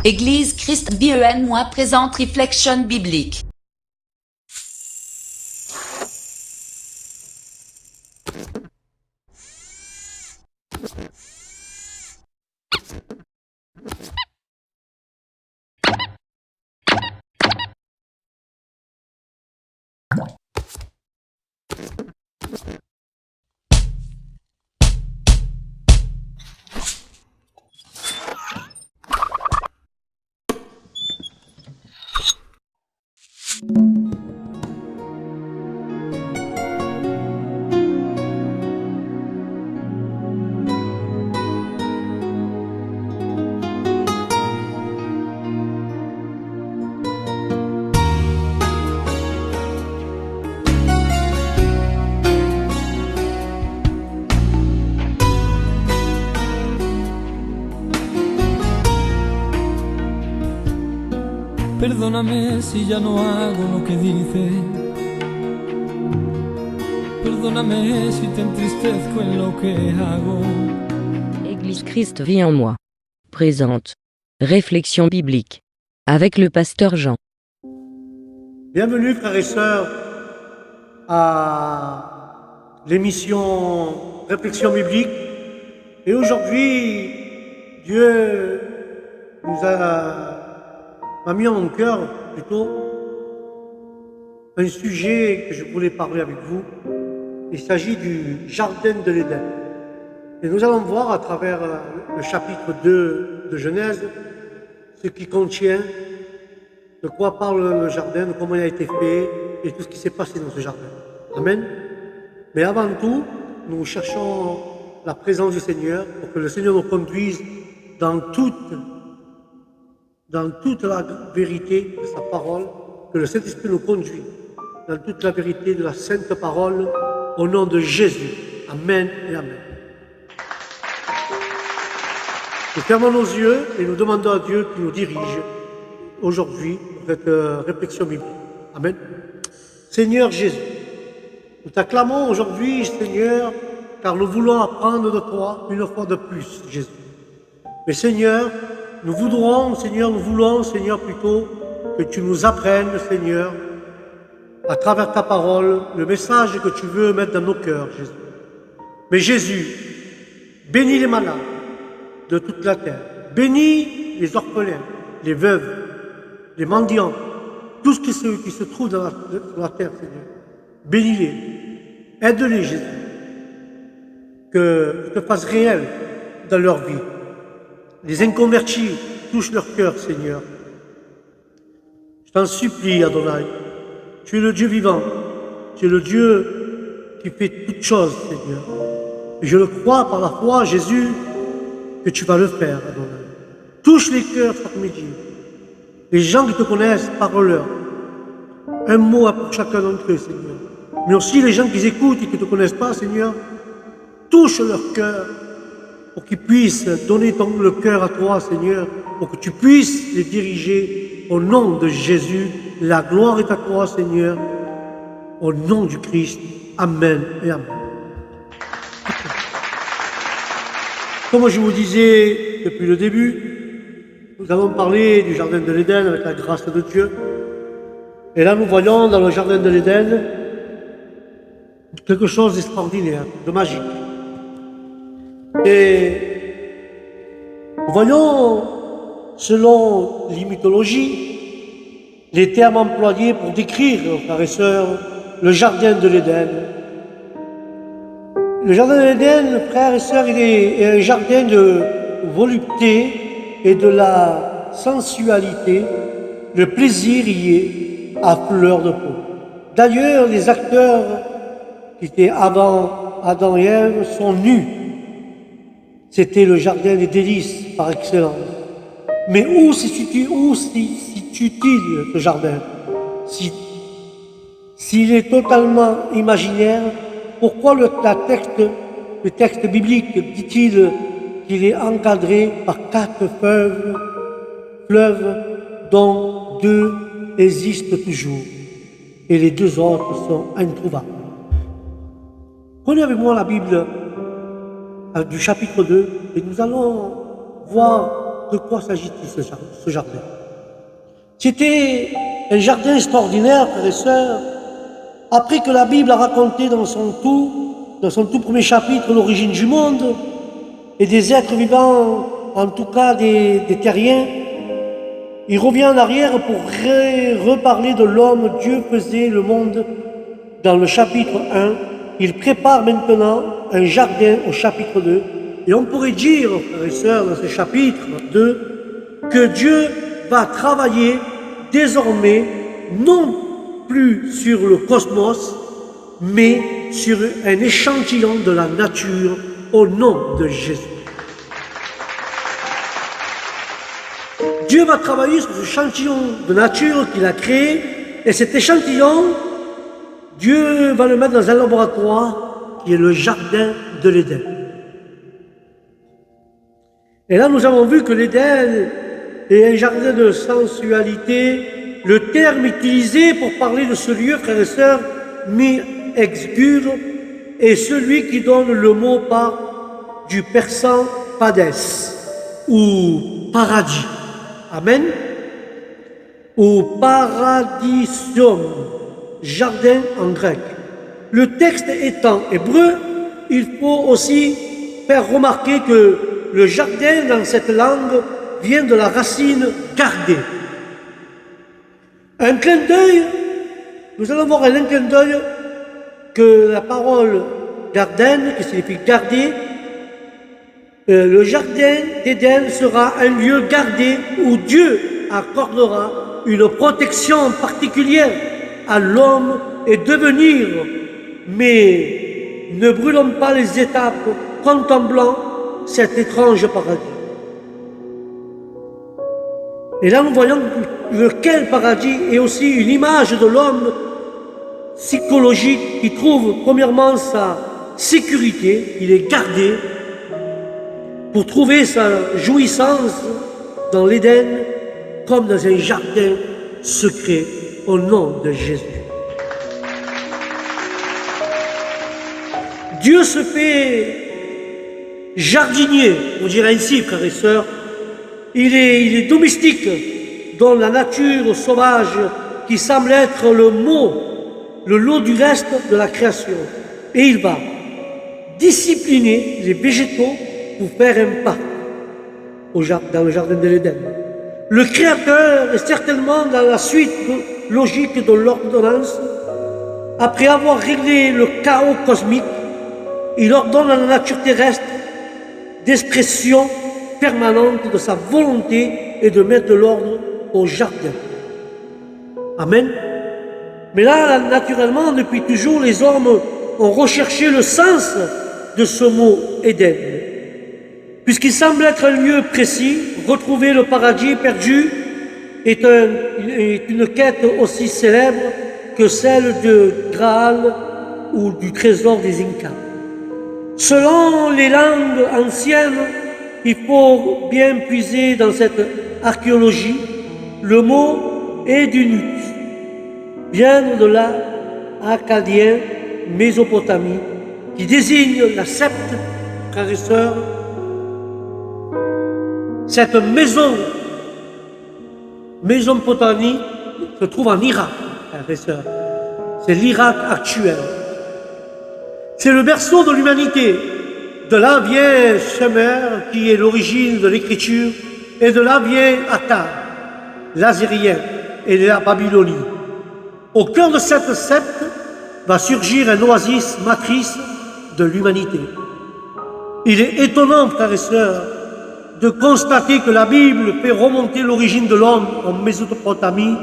Église Christ Vie-en-moi présente Réflexion biblique. Perdóname si ya no hago lo que dices. Perdóname si te entristezco en lo que hago. Église Christ vit en moi présente Réflexion biblique avec le pasteur Jean. Bienvenue frères et sœurs à l'émission Réflexion biblique. Et aujourd'hui, Dieu m'a mis en mon cœur plutôt un sujet que je voulais parler avec vous. Il s'agit du Jardin de l'Éden. Et nous allons voir à travers le chapitre 2 de Genèse ce qui contient, de quoi parle le jardin, de comment il a été fait et tout ce qui s'est passé dans ce jardin. Amen. Mais avant tout, nous cherchons la présence du Seigneur pour que le Seigneur nous conduise dans toute la vérité de sa parole, que le Saint-Esprit nous conduise dans toute la vérité de la sainte parole, au nom de Jésus. Amen et Amen. Nous fermons nos yeux et nous demandons à Dieu qui nous dirige aujourd'hui pour cette réflexion biblique. Amen. Seigneur Jésus, nous t'acclamons aujourd'hui, Seigneur, car nous voulons apprendre de toi une fois de plus, Jésus. Mais Seigneur, nous voulons, Seigneur, plutôt que tu nous apprennes, Seigneur, à travers ta parole, le message que tu veux mettre dans nos cœurs, Jésus. Mais Jésus, bénis les malades de toute la terre. Bénis les orphelins, les veuves, les mendiants, tout ce qui se trouve sur la terre, Seigneur. Bénis-les, aide-les, Jésus, que tu te fasses réel dans leur vie. Les inconvertis, touche leur cœur, Seigneur. Je t'en supplie, Adonai. Tu es le Dieu vivant. Tu es le Dieu qui fait toutes choses, Seigneur. Et je le crois par la foi, Jésus, que tu vas le faire, Adonai. Touche les cœurs chaque midi. Les gens qui te connaissent, parle-leur. Un mot pour chacun d'entre eux, Seigneur. Mais aussi les gens qui écoutent et qui ne te connaissent pas, Seigneur, touche leur cœur pour qu'ils puissent donner le cœur à toi, Seigneur, pour que tu puisses les diriger au nom de Jésus. La gloire est à toi, Seigneur, au nom du Christ. Amen et Amen. Comme je vous disais depuis le début, nous avons parlé du Jardin de l'Éden avec la grâce de Dieu. Et là, nous voyons dans le Jardin de l'Éden quelque chose d'extraordinaire, de magique. Et nous voyons, selon les mythologies, les termes employés pour décrire, frères et sœurs, le Jardin de l'Éden. Le Jardin de l'Éden, frères et sœurs, il est un jardin de volupté et de la sensualité. Le plaisir y est à fleur de peau. D'ailleurs, les acteurs qui étaient avant Adam et Ève sont nus. C'était le jardin des délices par excellence. Mais où situe-t-il ce jardin? S'il est totalement imaginaire, pourquoi le texte biblique dit-il qu'il est encadré par 4 fleuves dont 2 existent toujours et les 2 autres sont introuvables? Prenez avec moi la Bible du chapitre 2 et nous allons voir de quoi s'agit-il ce jardin? C'était un jardin extraordinaire, frères et sœurs. Après que la Bible a raconté dans son tout premier chapitre, l'origine du monde et des êtres vivants, en tout cas des terriens, il revient en arrière pour reparler de l'homme. Dieu faisait le monde dans le chapitre 1. Il prépare maintenant un jardin au chapitre 2. Et on pourrait dire, frères et sœurs, dans ce chapitre 2, que Dieu va travailler désormais non plus sur le cosmos, mais sur un échantillon de la nature au nom de Jésus. Dieu va travailler sur ce échantillon de nature qu'il a créé, et cet échantillon, Dieu va le mettre dans un laboratoire qui est le jardin de l'Éden. Et là, nous avons vu que l'Éden est un jardin de sensualité. Le terme utilisé pour parler de ce lieu, frères et sœurs, mi-exgur, est celui qui donne le mot du persan Padès, ou paradis. Amen. Ou paradisium, jardin en grec. Le texte étant hébreu, il faut aussi faire remarquer que le jardin dans cette langue vient de la racine garder. Un clin d'œil, nous allons voir un clin d'œil que la parole garden, qui signifie garder, le jardin d'Éden sera un lieu gardé où Dieu accordera une protection particulière à l'homme et devenir. Mais ne brûlons pas les étapes contemplant cet étrange paradis. Et là, nous voyons lequel paradis est aussi une image de l'homme psychologique qui trouve premièrement sa sécurité, il est gardé pour trouver sa jouissance dans l'Éden comme dans un jardin secret au nom de Jésus. Dieu se fait jardinier, on dirait ainsi, frères et sœurs. Il est domestique dans la nature sauvage qui semble être le lot du reste de la création. Et il va discipliner les végétaux pour faire un pas dans le jardin de l'Éden. Le Créateur est certainement dans la suite logique de l'ordonnance. Après avoir réglé le chaos cosmique, il ordonne à la nature terrestre d'expression permanente de sa volonté et de mettre de l'ordre au jardin. Amen. Mais là, naturellement, depuis toujours, les hommes ont recherché le sens de ce mot Éden. Puisqu'il semble être un lieu précis, retrouver le paradis perdu est une quête aussi célèbre que celle de Graal ou du trésor des Incas. Selon les langues anciennes, il faut bien puiser dans cette archéologie. Le mot Édunut vient de l'acadien Mésopotamie, qui désigne la Septe, frères et sœurs. Cette Mésopotamie se trouve en Irak, frères et sœurs. C'est l'Irak actuel. C'est le berceau de l'humanité. De là vient Shemer, qui est l'origine de l'écriture, et de là vient Attar, l'Azérien et la Babylonie. Au cœur de cette septe va surgir un oasis matrice de l'humanité. Il est étonnant, frères et sœurs, de constater que la Bible fait remonter l'origine de l'homme en Mésopotamie.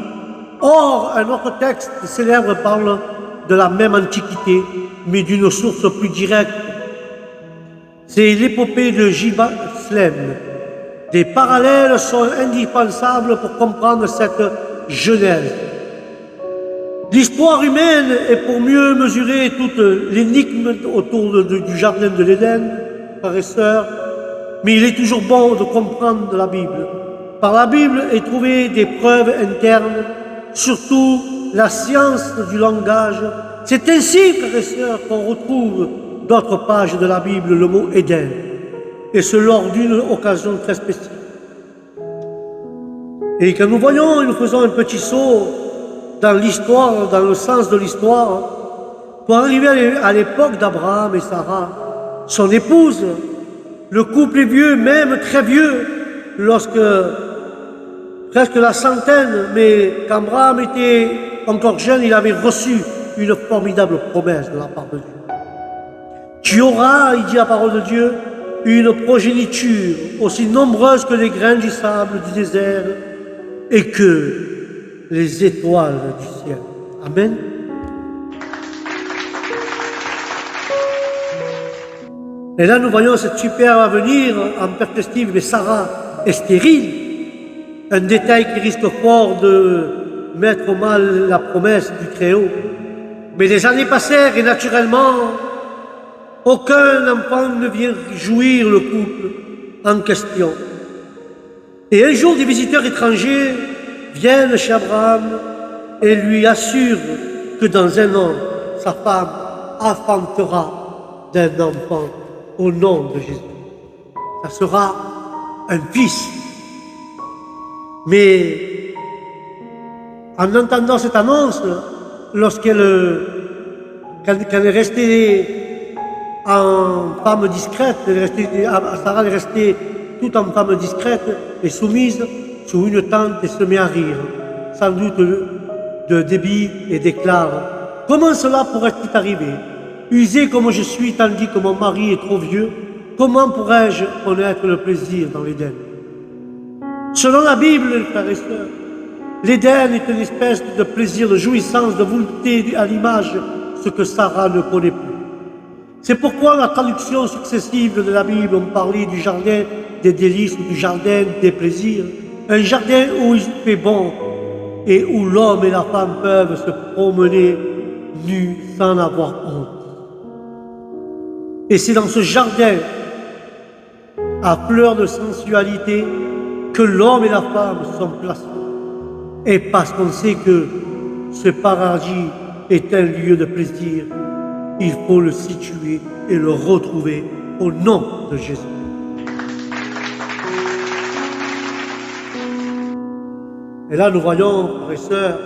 Or, un autre texte célèbre parle de la même antiquité, mais d'une source plus directe. C'est l'épopée de Jibaslem. Des parallèles sont indispensables pour comprendre cette genèse. L'histoire humaine est pour mieux mesurer toute l'énigme autour du jardin de l'Éden, frères et sœurs, mais il est toujours bon de comprendre de la Bible. Par la Bible est trouvé des preuves internes, surtout la science du langage. C'est ainsi, frères et sœurs, qu'on retrouve d'autres pages de la Bible le mot Éden, et ce lors d'une occasion très spéciale. Et quand nous voyons et nous faisons un petit saut dans l'histoire, dans le sens de l'histoire, pour arriver à l'époque d'Abraham et Sarah, son épouse, le couple est vieux, même très vieux, lorsque presque la centaine, mais quand Abraham était encore jeune, il avait reçu une formidable promesse de la part de Dieu. Tu auras, il dit la parole de Dieu, une progéniture aussi nombreuse que les grains du sable du désert et que les étoiles du ciel. Amen. Et là, nous voyons cette superbe avenir en perspective, mais Sarah est stérile. Un détail qui risque fort de mettre au mal la promesse du Très-Haut. Mais les années passèrent et naturellement, aucun enfant ne vient jouir le couple en question. Et un jour, des visiteurs étrangers viennent chez Abraham et lui assurent que dans un an, sa femme enfantera d'un enfant au nom de Jésus. Ça sera un fils. Mais en entendant cette annonce, quand elle est restée en femme discrète, Sarah est restée tout en femme discrète et soumise sous une tente et se met à rire, sans doute de débit, et déclare « Comment cela pourrait-il arriver? Usé comme je suis, tandis que mon mari est trop vieux, comment pourrais-je connaître le plaisir dans l'Éden ?» Selon la Bible, frères et sœurs, l'Éden est une espèce de plaisir, de jouissance, de volupté à l'image, ce que Sarah ne connaît plus. C'est pourquoi la traduction successive de la Bible ont parlé du jardin des délices ou du jardin des plaisirs, un jardin où il fait bon et où l'homme et la femme peuvent se promener nus sans avoir honte. Et c'est dans ce jardin à fleurs de sensualité que l'homme et la femme sont placés. Et parce qu'on sait que ce paradis est un lieu de plaisir, il faut le situer et le retrouver au nom de Jésus. Et là, nous voyons, frères et sœurs,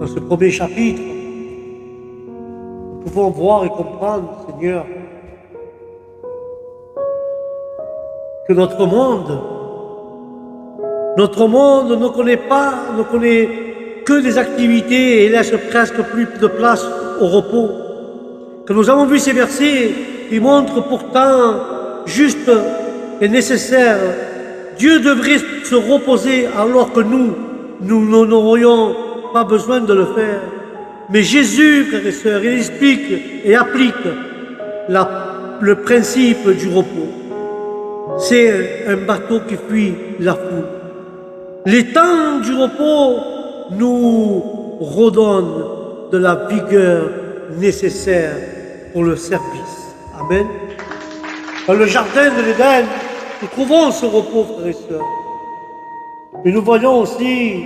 dans ce premier chapitre, nous pouvons voir et comprendre, Seigneur, que notre monde ne connaît que des activités et laisse presque plus de place au repos. Que nous avons vu ces versets, ils montrent pourtant juste et nécessaire. Dieu devrait se reposer alors que nous n'aurions pas besoin de le faire. Mais Jésus, frères et sœurs, il explique et applique le principe du repos. C'est un bateau qui fuit la foule. Les temps du repos nous redonnent de la vigueur nécessaire pour le service. Amen. Dans le jardin de l'Éden, nous trouvons ce repos, frères et sœurs. Mais nous voyons aussi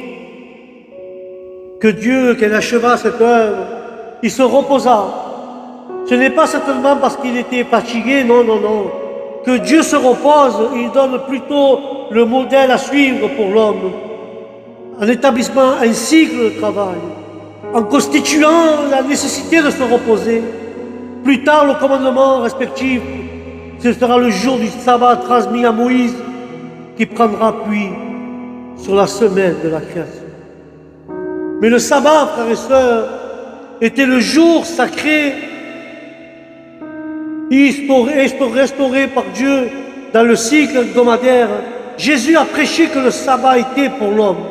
que Dieu, qui acheva cette œuvre, il se reposa. Ce n'est pas certainement parce qu'il était fatigué, non. Que Dieu se repose, il donne plutôt le modèle à suivre pour l'homme, en établissant un cycle de travail, en constituant la nécessité de se reposer. Plus tard, le commandement respectif, ce sera le jour du sabbat transmis à Moïse, qui prendra appui sur la semaine de la création. Mais le sabbat, frères et sœurs, était le jour sacré, restauré par Dieu dans le cycle hebdomadaire. Jésus a prêché que le sabbat était pour l'homme,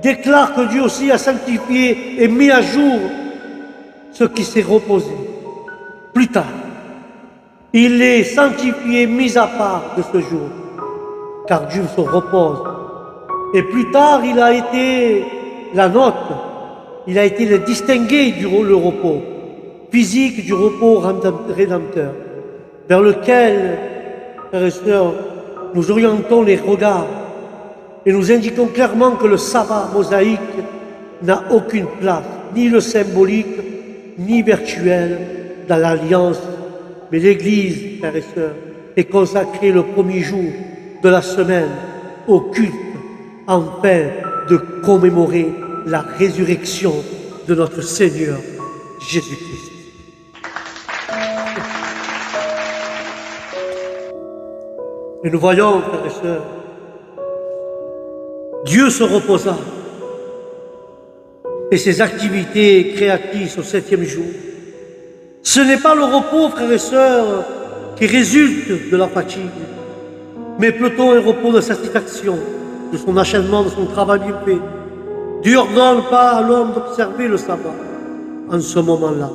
déclare que Dieu aussi a sanctifié et mis à jour ce qui s'est reposé. Plus tard, il est sanctifié, mis à part de ce jour, car Dieu se repose. Et plus tard, il a été la note, il a été le distingué le repos physique du repos rédempteur, vers lequel, frères et sœurs, nous orientons les regards et nous indiquons clairement que le sabbat mosaïque n'a aucune place, ni le symbolique, ni virtuel, dans l'Alliance. Mais l'Église, frères et sœurs, est consacrée le premier jour de la semaine au culte, afin de commémorer la résurrection de notre Seigneur Jésus-Christ. Et nous voyons, frères et sœurs, Dieu se reposa et ses activités créatrices au 7e jour. Ce n'est pas le repos, frères et sœurs, qui résulte de la fatigue, mais plutôt un repos de satisfaction, de son achèvement, de son travail bien fait. Dieu n'ordonne pas à l'homme d'observer le sabbat en ce moment-là,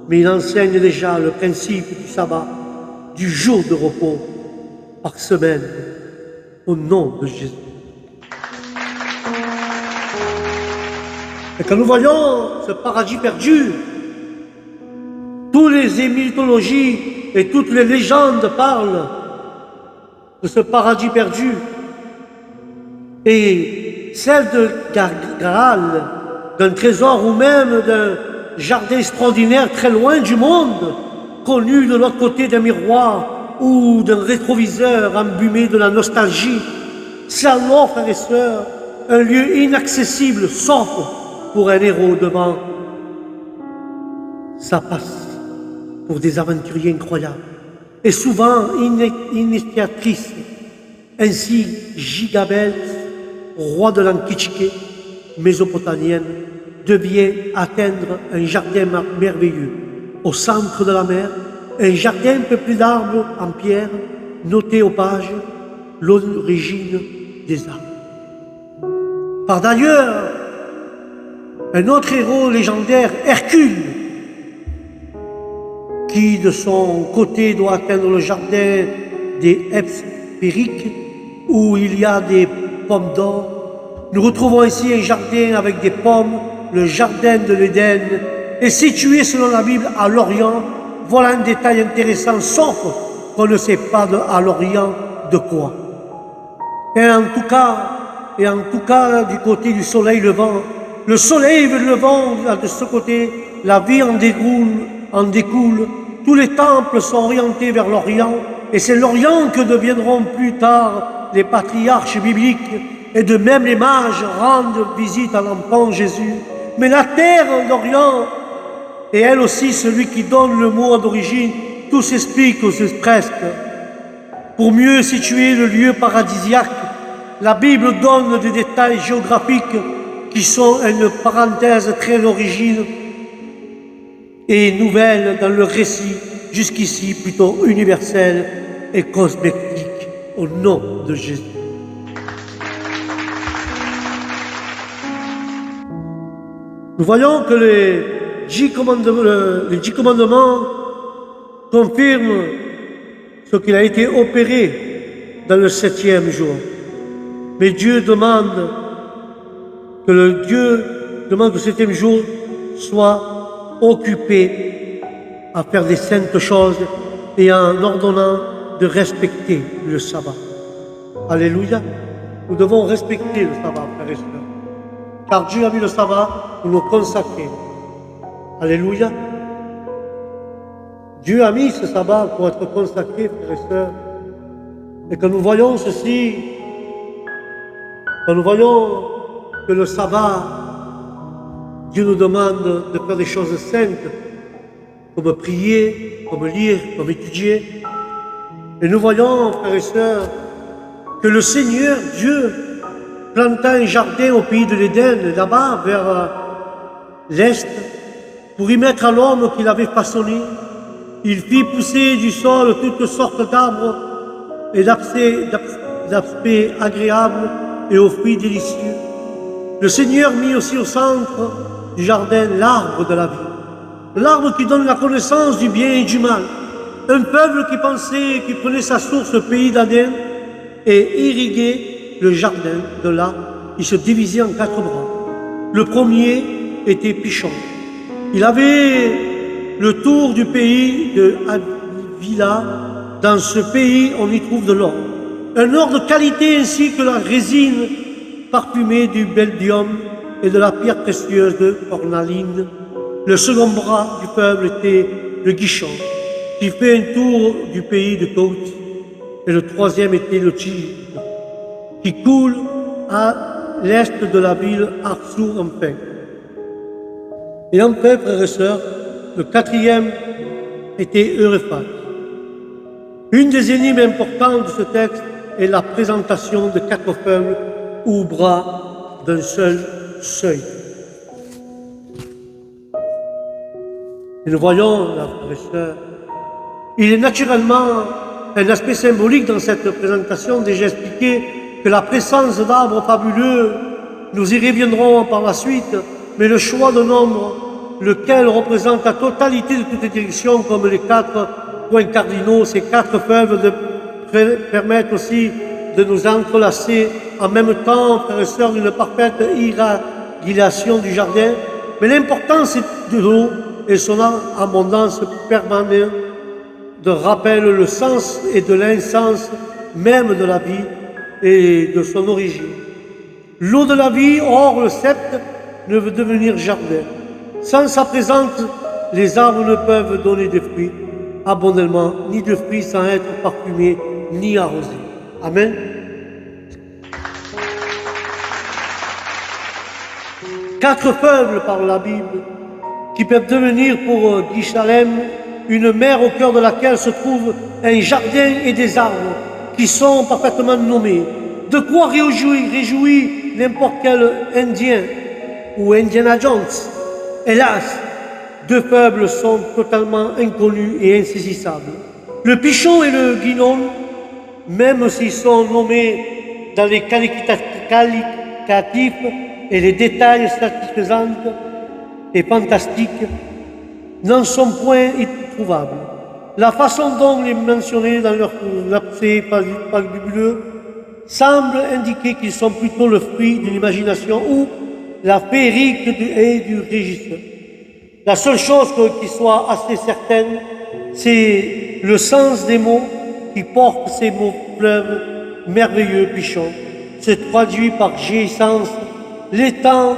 mais il enseigne déjà le principe du sabbat, du jour de repos par semaine, au nom de Jésus. Et quand nous voyons ce paradis perdu, toutes les mythologies et toutes les légendes parlent de ce paradis perdu. Et celle de Graal, d'un trésor ou même d'un jardin extraordinaire très loin du monde, connu de l'autre côté d'un miroir ou d'un rétroviseur embumé de la nostalgie, c'est alors, frères et sœurs, un lieu inaccessible, sauf pour un héros devant sa passe, pour des aventuriers incroyables, et souvent initiatrices. Ainsi, Gilgabès, roi de l'Antiquité mésopotamienne, devient atteindre un jardin merveilleux au centre de la mer, un jardin peuplé d'arbres en pierre, noté aux pages l'origine des arbres. Par d'ailleurs, un autre héros légendaire, Hercule, qui de son côté doit atteindre le jardin des Hespériques, où il y a des pommes d'or. Nous retrouvons ici un jardin avec des pommes, le jardin de l'Éden, est situé selon la Bible à l'Orient. Voilà un détail intéressant, sauf qu'on ne sait pas à l'Orient de quoi. Et en tout cas, du côté du soleil levant, le soleil levant de ce côté, la vie en découle. Tous les temples sont orientés vers l'Orient, et c'est l'Orient que deviendront plus tard les patriarches bibliques, et de même les mages rendent visite à l'enfant Jésus. Mais la terre d'Orient est elle aussi celui qui donne le mot d'origine. Tout s'explique ou presque. Pour mieux situer le lieu paradisiaque, la Bible donne des détails géographiques qui sont une parenthèse très d'origine et nouvelle dans le récit, jusqu'ici plutôt universel et cosmétique, au nom de Jésus. Nous voyons que les 10 commandements confirment ce qu'il a été opéré dans le 7e jour. Mais Dieu demande que le 7e jour soit occupé à faire des saintes choses et en ordonnant de respecter le sabbat. Alléluia. Nous devons respecter le sabbat, frères et sœurs. Car Dieu a mis le sabbat pour nous consacrer. Alléluia. Dieu a mis ce sabbat pour être consacré, frères et sœurs. Et quand nous voyons ceci, quand nous voyons que le sabbat, Dieu nous demande de faire des choses saintes, comme prier, comme lire, comme étudier. Et nous voyons, frères et sœurs, que le Seigneur, Dieu, planta un jardin au pays de l'Éden, là-bas, vers l'est, pour y mettre à l'homme qu'il avait façonné. Il fit pousser du sol toutes sortes d'arbres et d'aspects agréables et aux fruits délicieux. Le Seigneur mit aussi au centre du jardin l'arbre de la vie, l'arbre qui donne la connaissance du bien et du mal. Un peuple qui pensait, qui prenait sa source au pays d'Aden et irriguait le jardin de là, il se divisait en 4 bras. Le premier était Pichon. Il avait le tour du pays de Havila. Dans ce pays, on y trouve de l'or. Un or de qualité ainsi que la résine parfumée du beldium et de la pierre précieuse de cornaline. Le second bras du peuple était le Guichon, qui fait un tour du pays de Côte. Et le troisième était le Tigre, qui coule à l'est de la ville Artsur enfin. Et enfin, frères et sœurs, le quatrième était Eurephate. Une des énigmes importantes de ce texte est la présentation de 4 feuilles ou bras d'un seul seuil. Et nous voyons, là, frères et sœurs, il est naturellement un aspect symbolique dans cette présentation, déjà expliqué, que la présence d'arbres fabuleux, nous y reviendrons par la suite, mais le choix de nombre, lequel représente la totalité de toutes les directions, comme les 4 points cardinaux, ces 4 feuilles permettent aussi de nous entrelacer en même temps, frères et sœurs, d'une parfaite irradiation du jardin. Mais l'importance de l'eau et son abondance permanente de rappel le sens et de l'insens même de la vie et de son origine. L'eau de la vie, hors le sceptre, ne veut devenir jardin. Sans sa présence, les arbres ne peuvent donner des fruits abondamment, ni de fruits sans être parfumés, ni arrosés. Amen. Quatre feuilles par la Bible qui peuvent devenir pour Guy Chalem une mer au cœur de laquelle se trouve un jardin et des arbres qui sont parfaitement nommés. De quoi réjouir n'importe quel Indien ou Indiana Jones. Hélas, 2 feuilles sont totalement inconnues et insaisissables. Le pichon et le guinon, même s'ils sont nommés dans les qualificatifs et les détails satisfaisants et fantastiques, n'en sont point introuvables. La façon dont les mentionnés dans leur lapsé fabuleux semble indiquer qu'ils sont plutôt le fruit d'une imagination ou la féerique et du régisseur. La seule chose qui soit assez certaine, c'est le sens des mots qui portent ces mots fleuves merveilleux pichons. C'est traduit par géissance, l'étang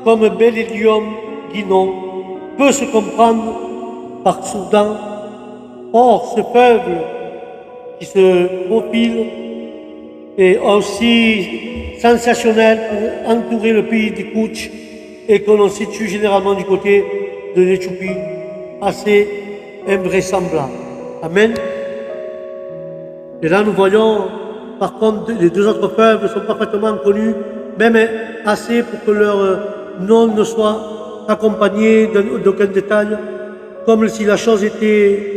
comme bellélium guinon peut se comprendre par soudan. Or, ce peuple qui se profile est aussi sensationnel pour entourer le pays du Kouch et que l'on situe généralement du côté de l'Éthiopie, assez invraisemblable. Amen. Et là, nous voyons, par contre, les 2 autres peuples sont parfaitement connus, même assez pour que leur nom ne soit accompagné d'aucun détail, comme si la chose était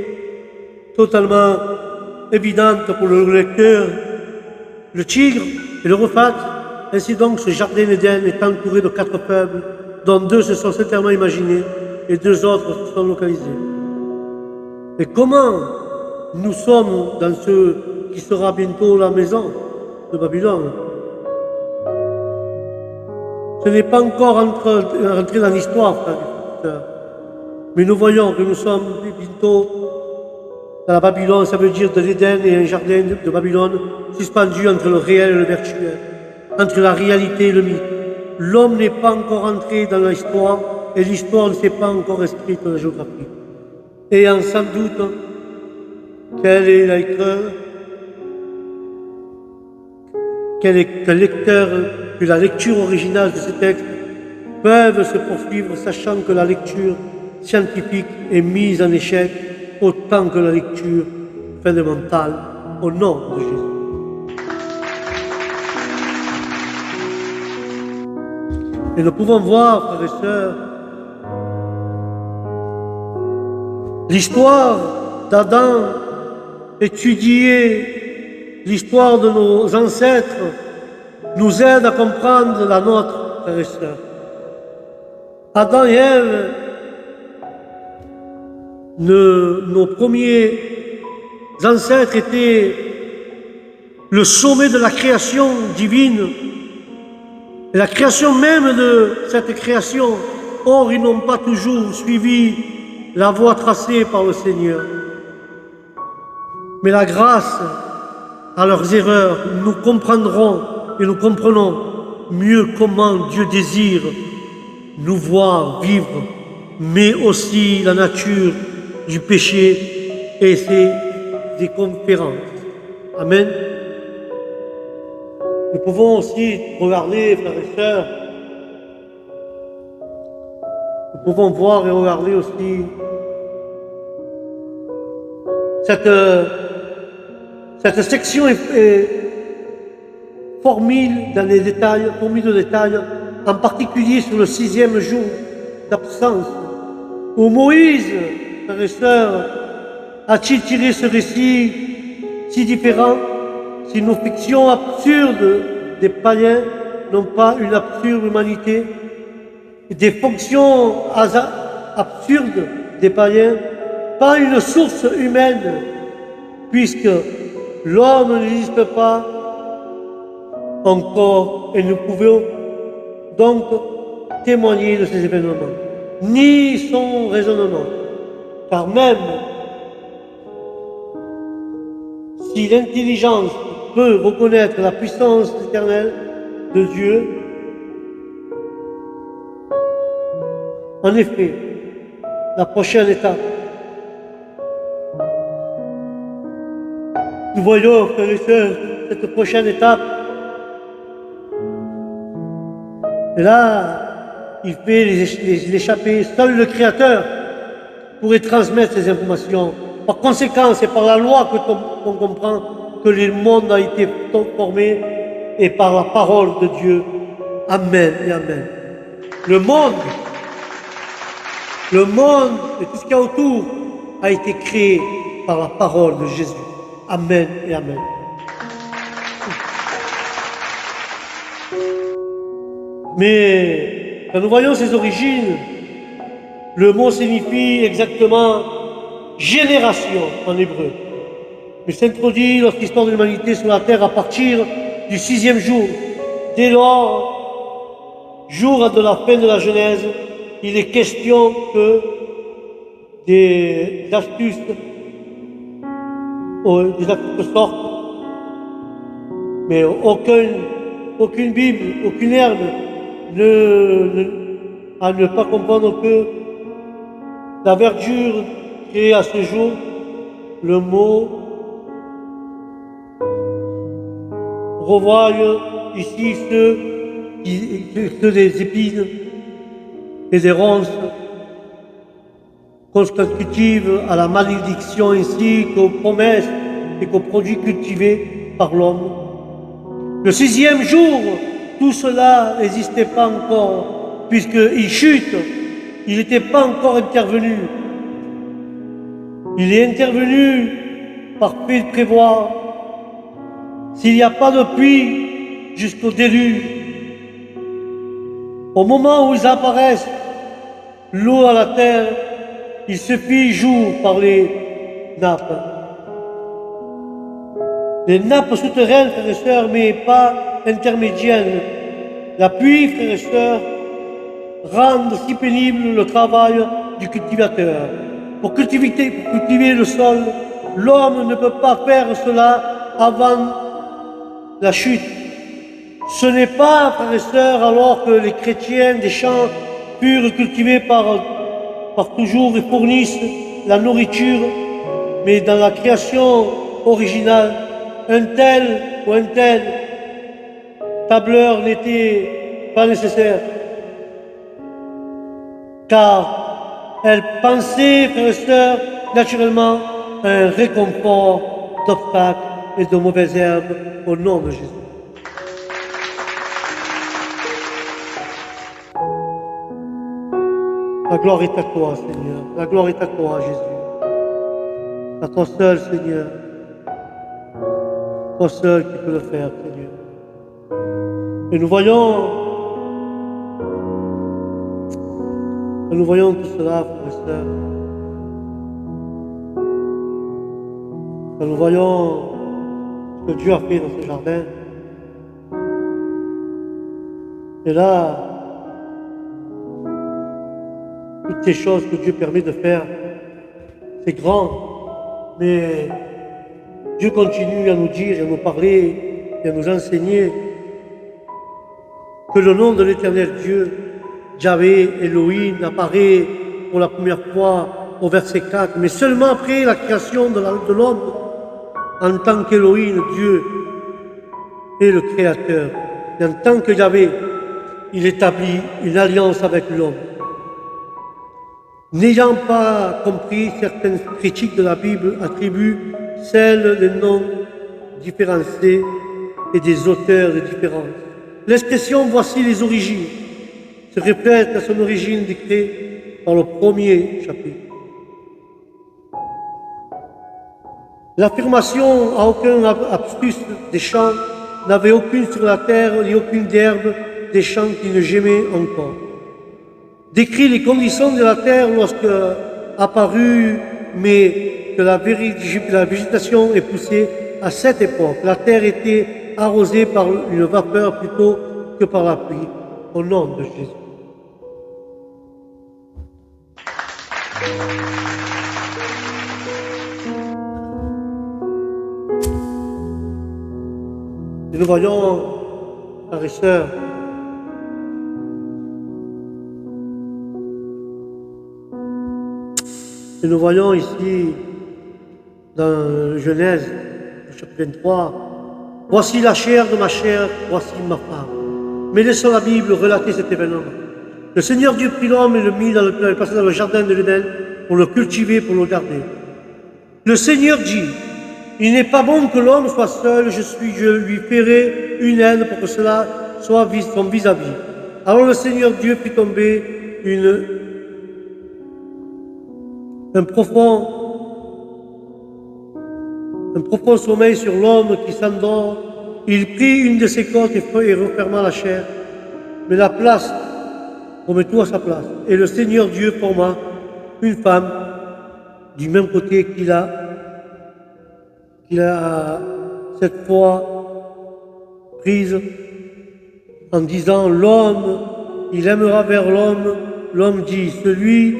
totalement évidente pour le lecteur. Le tigre et l'Europhate, ainsi donc ce jardin d'Éden est entouré de 4 peuples, dont 2 se sont certainement imaginés et 2 autres se sont localisés. Et comment nous sommes dans ce qui sera bientôt la maison de Babylone? Ce n'est pas encore entré dans l'histoire, frères et sœurs, mais nous voyons que nous sommes bientôt dans la Babylone, ça veut dire de l'Éden et un jardin de Babylone suspendu entre le réel et le virtuel, entre la réalité et le mythe. L'homme n'est pas encore entré dans l'histoire et l'histoire ne s'est pas encore inscrite dans la géographie. Ayant sans doute quel est lecteur que la lecture originale de ce texte peuvent se poursuivre, sachant que la lecture scientifique est mise en échec autant que la lecture fondamentale au nom de Jésus. Et nous pouvons voir, frères et sœurs, l'histoire d'Adam, étudier l'histoire de nos ancêtres, nous aide à comprendre la nôtre, frères et sœurs. Adam et Ève, nos premiers ancêtres étaient le sommet de la création divine, et la création même de cette création. Or, ils n'ont pas toujours suivi la voie tracée par le Seigneur. Mais la grâce à leurs erreurs, nous comprendrons et nous comprenons mieux comment Dieu désire nous voir vivre, mais aussi la nature du péché et ses conférences. Amen. Nous pouvons aussi regarder, frères et sœurs, nous pouvons voir et regarder aussi cette section est formée dans les détails, formée de détails, en particulier sur le 6e jour d'absence, où Moïse, frères et sœurs, a-t-il tiré ce récit si différent, si nos fictions absurdes des païens n'ont pas une absurde humanité, des fonctions absurdes des païens, pas une source humaine, puisque l'homme n'existe pas encore et nous pouvons donc témoigner de ces événements, ni son raisonnement, car même si l'intelligence peut reconnaître la puissance éternelle de Dieu, en effet, la prochaine étape, nous voyons, frères et sœurs, cette prochaine étape, et là, il fait l'échapper. Seul le Créateur pourrait transmettre ces informations. Par conséquent, c'est par la loi qu'on comprend que le monde a été formé et par la parole de Dieu. Amen et amen. Le monde et tout ce qu'il y a autour a été créé par la parole de Jésus. Amen et amen. Mais quand nous voyons ses origines, le mot signifie exactement génération en hébreu. Il s'introduit l'histoire de l'humanité sur la terre à partir du 6e jour. Dès lors, jour de la fin de la Genèse, il est question que des astuces sortent, mais aucune Bible, aucune herbe à ne pas comprendre que la verdure créée à ce jour, le mot revoit ici ceux des épines et des ronces consécutives à la malédiction ainsi qu'aux promesses et qu'aux produits cultivés par l'homme. Le 6e jour, tout cela n'existait pas encore, puisqu'il chute, il n'était pas encore intervenu. Il est intervenu par fait de prévoir. S'il n'y a pas de pluie jusqu'au déluge, au moment où ils apparaissent, l'eau à la terre, il se fit jour par les nappes. Les nappes souterraines, frères et sœurs, mais pas intermédiaires. La pluie, frères et sœurs, rend si pénible le travail du cultivateur. Pour cultiver le sol, l'homme ne peut pas faire cela avant la chute. Ce n'est pas, frères et sœurs, alors que les chrétiens des champs purs cultivés par toujours et fournissent la nourriture, mais dans la création originale, un tel ou un tel tableur n'était pas nécessaire, car elle pensait, frères et sœurs, naturellement à un réconfort d'obstacles et de mauvaises herbes au nom de Jésus. La gloire est à toi, Seigneur. La gloire est à toi, Jésus. À toi seul, Seigneur. Toi seul qui peux le faire, Seigneur. Et nous voyons tout cela, frères et sœurs. Quand nous voyons ce que Dieu a fait dans ce jardin, et là, toutes ces choses que Dieu permet de faire, c'est grand, mais Dieu continue à nous dire, à nous parler et à nous enseigner que le nom de l'Éternel Dieu, Yahvé, Elohim, apparaît pour la première fois au verset 4, mais seulement après la création de l'homme en tant qu'Elohim, Dieu. est le Créateur. Et en tant que Yahvé, il établit une alliance avec l'homme. N'ayant pas compris, certaines critiques de la Bible attribuent celles des noms différenciés et des auteurs de différence. L'expression « voici les origines » se reflète à son origine décrite par le premier chapitre. L'affirmation « à aucun abstus des champs n'avait aucune sur la terre ni aucune d'herbe des champs qui ne gémait encore » décrit les conditions de la terre lorsque apparut, mais que la végétation est poussée à cette époque. La terre était arrosée par une vapeur plutôt que par la pluie, au nom de Jésus. Et nous voyons, frères et sœurs, et nous voyons ici, dans Genèse, chapitre 23, « Voici la chair de ma chair, voici ma femme. » Mais laissons la Bible relater cet événement. Le Seigneur Dieu prit l'homme et le mit dans le jardin de l'Éden pour le cultiver, pour le garder. Le Seigneur dit, « Il n'est pas bon que l'homme soit seul, je lui ferai une aide pour que cela soit son vis-à-vis. » Alors le Seigneur Dieu fit tomber un profond sommeil sur l'homme qui s'endort. Il prit une de ses côtes et referma la chair, mais la place, on met tout à sa place. Et le Seigneur Dieu forma une femme du même côté qu'il a cette fois prise en disant, l'homme, il aimera vers l'homme. L'homme dit, celui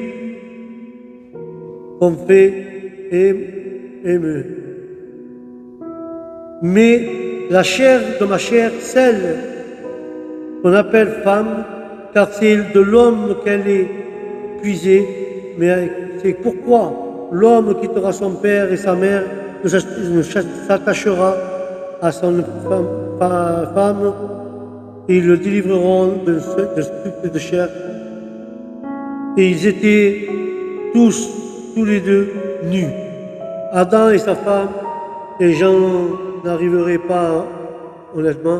qu'on fait aimer. Mais la chair de ma chair, celle qu'on appelle femme, car c'est de l'homme qu'elle est puisée, mais c'est pourquoi l'homme quittera son père et sa mère, ne s'attachera à son femme, et ils le délivreront de sceptre de chair. Et ils étaient tous les deux nus, Adam et sa femme, et j'en n'arriverai pas honnêtement,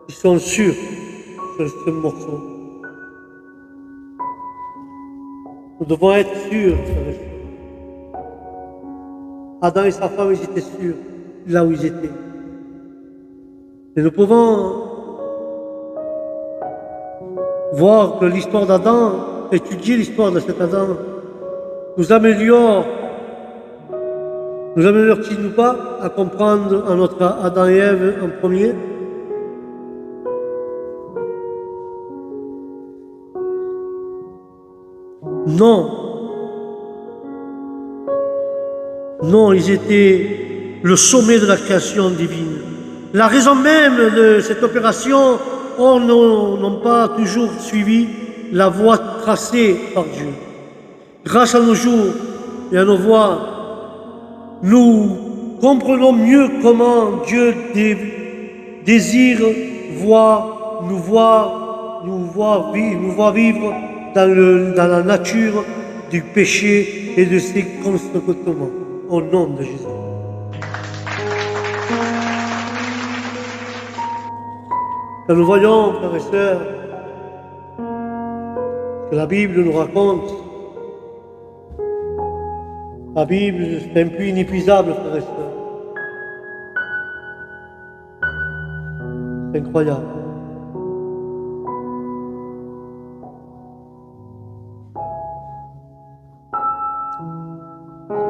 ils sont sûrs sur ce morceau. Nous devons être sûrs. Adam et sa femme, ils étaient sûrs là où ils étaient. Et nous pouvons voir que l'histoire d'Adam, étudier l'histoire de cet Adam, nous améliore-t-il pas à comprendre à notre Adam et Ève en premier? Non. Non, ils étaient le sommet de la création divine. La raison même de cette opération, n'ont pas toujours suivi la voie tracée par Dieu. Grâce à nos jours et à nos voies, nous comprenons mieux comment Dieu désire nous voir vivre dans la nature du péché et de ses conséquences. Au nom de Jésus. Quand nous voyons, frères et sœurs, que la Bible nous raconte, la Bible, c'est un puits inépuisable, frères et sœurs. C'est incroyable.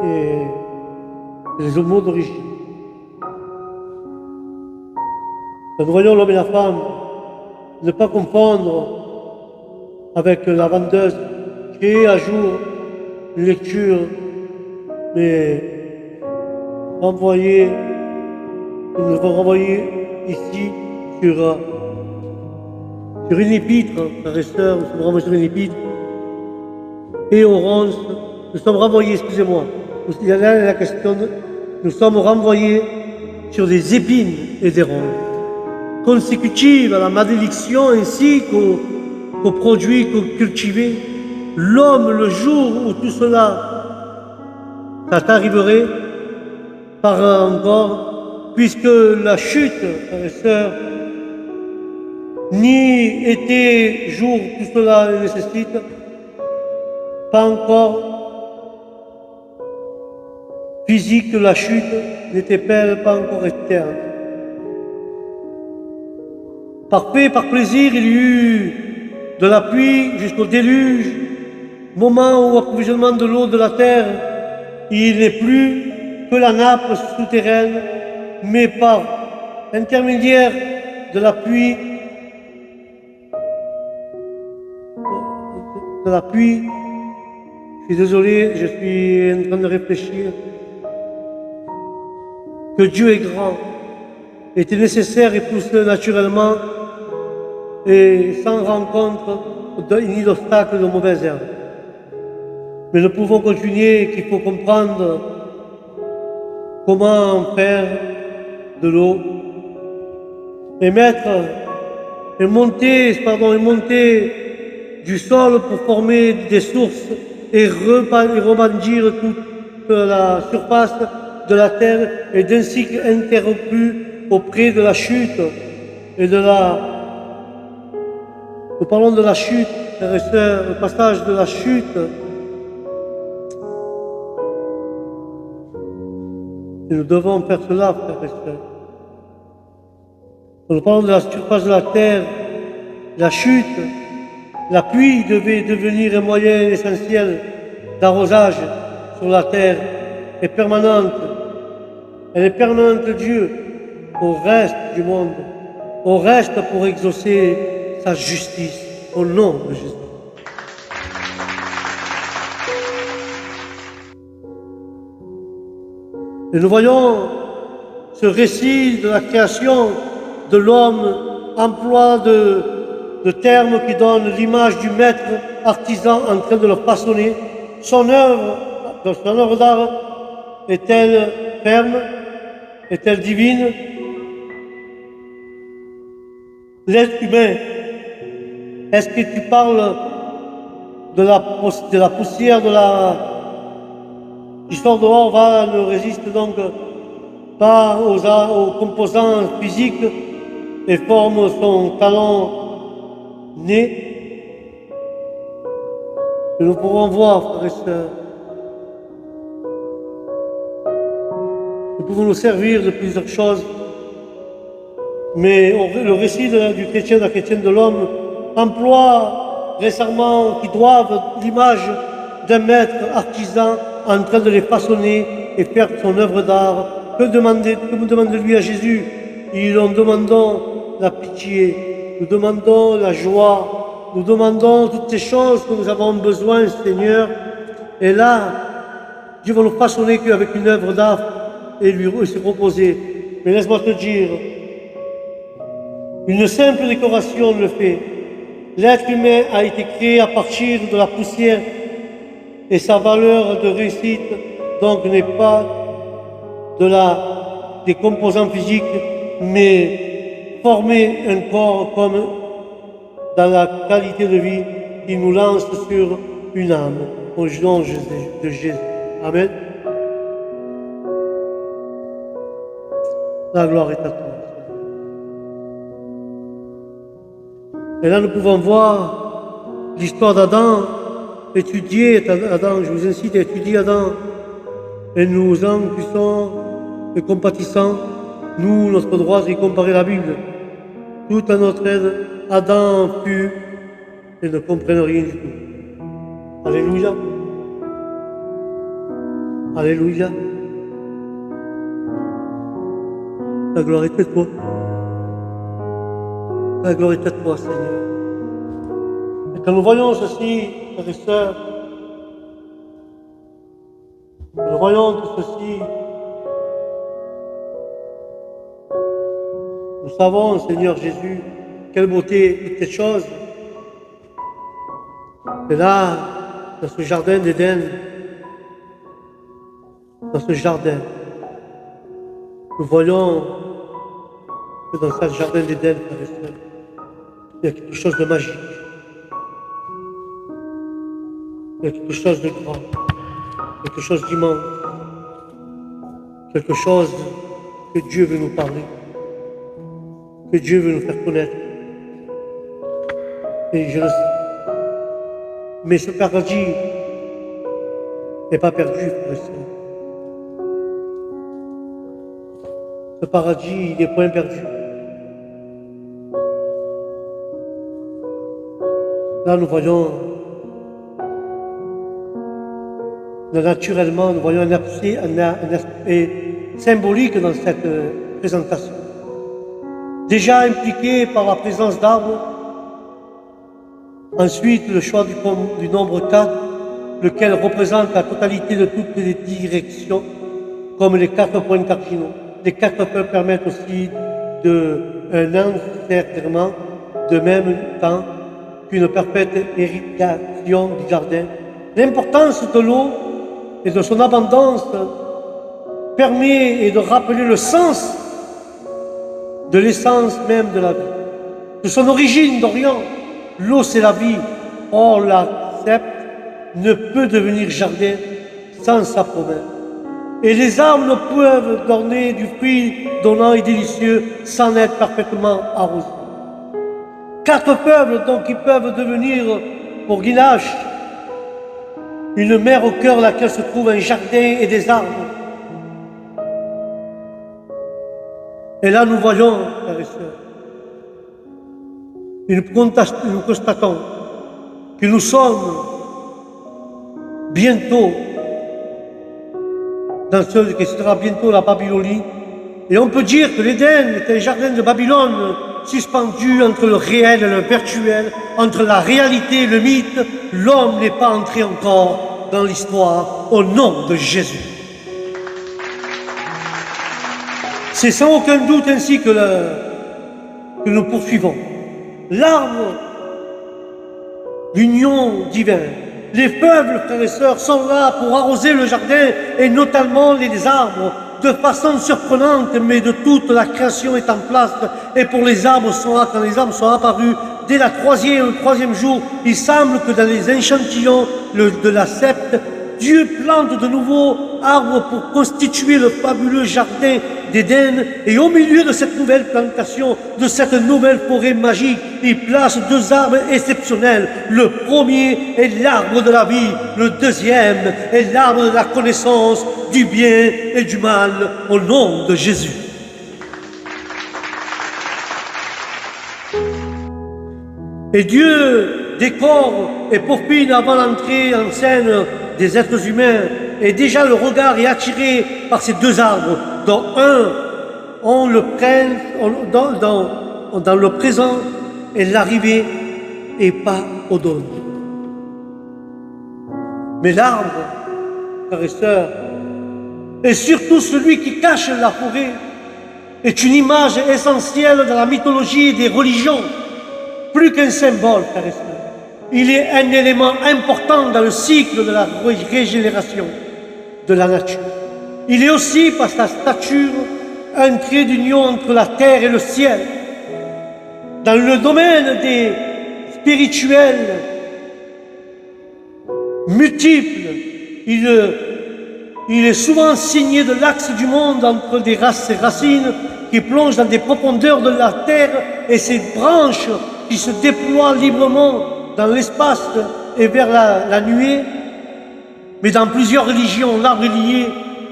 Et les mots d'origine. Quand nous voyons l'homme et la femme, ne pas confondre avec la vendeuse, créer à jour une lecture, mais nous devons renvoyer ici sur une épître, frères et sœurs, nous sommes renvoyés sur une épître, et Orange, nous sommes renvoyés, excusez-moi, il y a là la question, nous sommes renvoyés sur des épines et des ronces. consécutive à la malédiction ainsi qu'aux produits cultivés, l'homme, le jour où tout cela, ça t'arriverait, par encore, puisque la chute, frères et sœurs, ni été, jour, tout cela nécessite, pas encore physique, la chute n'était-elle pas encore externe. Par paix, par plaisir, il y eut de la pluie jusqu'au déluge, moment où approvisionnement de l'eau de la terre, il n'est plus que la nappe souterraine, mais par intermédiaire de la pluie, je suis désolé, je suis en train de réfléchir, que Dieu est grand, était nécessaire et pousse naturellement et sans rencontre ni d'obstacle de mauvaises herbes. Mais nous pouvons continuer qu'il faut comprendre comment faire de l'eau et monter du sol pour former des sources et rebondir toute la surface de la terre et d'un cycle interrompu auprès de la chute et de la... Nous parlons de la chute, frères et sœurs, le passage de la chute. Et nous devons faire cela, frères et sœurs. Nous parlons de la surface de la terre, la chute. La pluie devait devenir un moyen essentiel d'arrosage sur la terre et permanente. Elle est permanente de Dieu au reste du monde, au reste pour exaucer sa justice au nom de Jésus. Et nous voyons ce récit de la création de l'homme, emploi de termes qui donnent l'image du maître artisan en train de le façonner. Son œuvre d'art est-elle ferme? Est-elle divine? L'être humain, est-ce que tu parles de la poussière qui sort dehors, ne résiste donc pas aux composants physiques et forme son talon né? Que nous pourrons voir, frères et sœurs. Nous pouvons nous servir de plusieurs choses, mais le récit du chrétien, de la chrétienne de l'homme, emploie récemment qui doivent l'image d'un maître artisan en train de les façonner et faire son œuvre d'art. Que nous demande-lui à Jésus? Nous demandons la pitié, nous demandons la joie, nous demandons toutes ces choses que nous avons besoin, Seigneur. Et là, Dieu va nous façonner qu'avec une œuvre d'art et lui se reposer. Mais laisse-moi te dire, une simple décoration le fait. L'être humain a été créé à partir de la poussière et sa valeur de réussite donc n'est pas des composants physiques, mais former un corps comme dans la qualité de vie qui nous lance sur une âme au nom de Jésus. Amen. La gloire est à toi. Et là, nous pouvons voir l'histoire d'Adam, étudier Adam, je vous incite à étudier Adam, et nous en puissons et compatissants, nous, notre droit, c'est comparer la Bible. Tout à notre aide, Adam fut et ne comprennent rien du tout. Alléluia. Alléluia. La gloire est à toi. La gloire est à toi, Seigneur. Et quand nous voyons ceci, frères et sœurs, nous voyons tout ceci, nous savons, Seigneur Jésus, quelle beauté toutes ces choses. Et là, dans ce jardin d'Éden, dans ce jardin, nous voyons que dans ce jardin d'Éden, frères et sœurs, il y a quelque chose de magique. Il y a quelque chose de grand, quelque chose d'immense, quelque chose que Dieu veut nous parler, que Dieu veut nous faire connaître. Et je le sais. Mais ce paradis n'est pas perdu, frères et sœurs. Ce paradis, il n'est point perdu. Là, nous voyons, naturellement, nous voyons un aspect symbolique dans cette présentation. Déjà impliqué par la présence d'arbres, ensuite le choix du nombre 4, lequel représente la totalité de toutes les directions, comme les 4 points cardinaux. Les 4 peuvent permettre aussi un encerclement, de même temps qu'une parfaite irrigation du jardin. L'importance de l'eau et de son abondance permet de rappeler le sens de l'essence même de la vie, de son origine d'Orient. L'eau, c'est la vie. Or, la sceptre ne peut devenir jardin sans sa promesse. Et les arbres ne peuvent donner du fruit donnant et délicieux sans être parfaitement arrosés. 4 peuples, donc, qui peuvent devenir, pour Guinache, une mer au cœur de laquelle se trouve un jardin et des arbres. Et là, nous voyons, frères et sœurs, nous constatons que nous sommes bientôt dans ce qui sera bientôt la Babylonie. Et on peut dire que l'Éden est un jardin de Babylone suspendu entre le réel et le virtuel, entre la réalité et le mythe. L'homme n'est pas entré encore dans l'histoire au nom de Jésus. C'est sans aucun doute ainsi que nous poursuivons. L'arbre d'union divine. Les peuples, frères et sœurs, sont là pour arroser le jardin et notamment les arbres de façon surprenante, mais de toute la création est en place. Et pour les arbres sont là, quand les arbres sont apparus, dès le troisième jour, il semble que dans les échantillons de la sceptre, Dieu plante de nouveaux arbres pour constituer le fabuleux jardin d'Éden. Et au milieu de cette nouvelle plantation, de cette nouvelle forêt magique, il place 2 arbres exceptionnels. Le premier est l'arbre de la vie, le deuxième est l'arbre de la connaissance du bien et du mal, au nom de Jésus. Et Dieu décore et peaufine avant l'entrée en scène des êtres humains. Et déjà le regard est attiré par ces 2 arbres, dont un, on le prenne dans le présent et l'arrivée et pas au don. Mais l'arbre, frères et sœurs, et surtout celui qui cache la forêt, est une image essentielle dans la mythologie des religions, plus qu'un symbole, frères et sœurs. Il est un élément important dans le cycle de la régénération de la nature. Il est aussi, par sa stature, un trait d'union entre la terre et le ciel. Dans le domaine des spirituels multiples, il est souvent signé de l'axe du monde entre ses racines qui plongent dans des profondeurs de la terre et ses branches qui se déploient librement dans l'espace et vers la nuée. Mais dans plusieurs religions, l'arbre est lié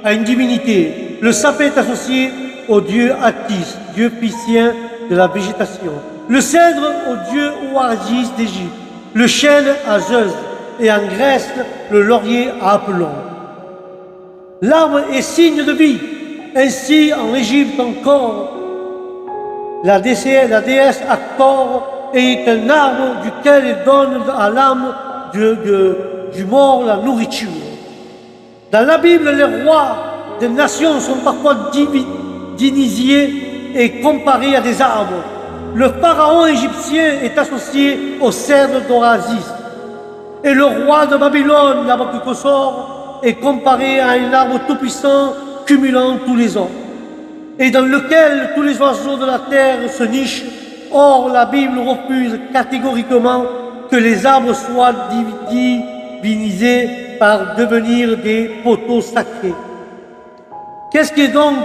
à une divinité. Le sapin est associé au dieu Attis, dieu piscien de la végétation. Le cèdre au dieu Oasis d'Égypte. Le chêne à Zeus. Et en Grèce, le laurier à Apollon. L'arbre est signe de vie. Ainsi, en Égypte encore, la déesse Hathor est un arbre duquel il donne à l'âme du mort la nourriture. Dans la Bible, les rois des nations sont parfois d'initiés et comparés à des arbres. Le pharaon égyptien est associé au cèdre d'Oasis. Et le roi de Babylone, Nabuchodonosor, est comparé à un arbre tout-puissant cumulant tous les hommes. et dans lequel tous les oiseaux de la terre se nichent. Or, la Bible refuse catégoriquement que les arbres soient divinisés par devenir des poteaux sacrés. Qu'est-ce qu'est donc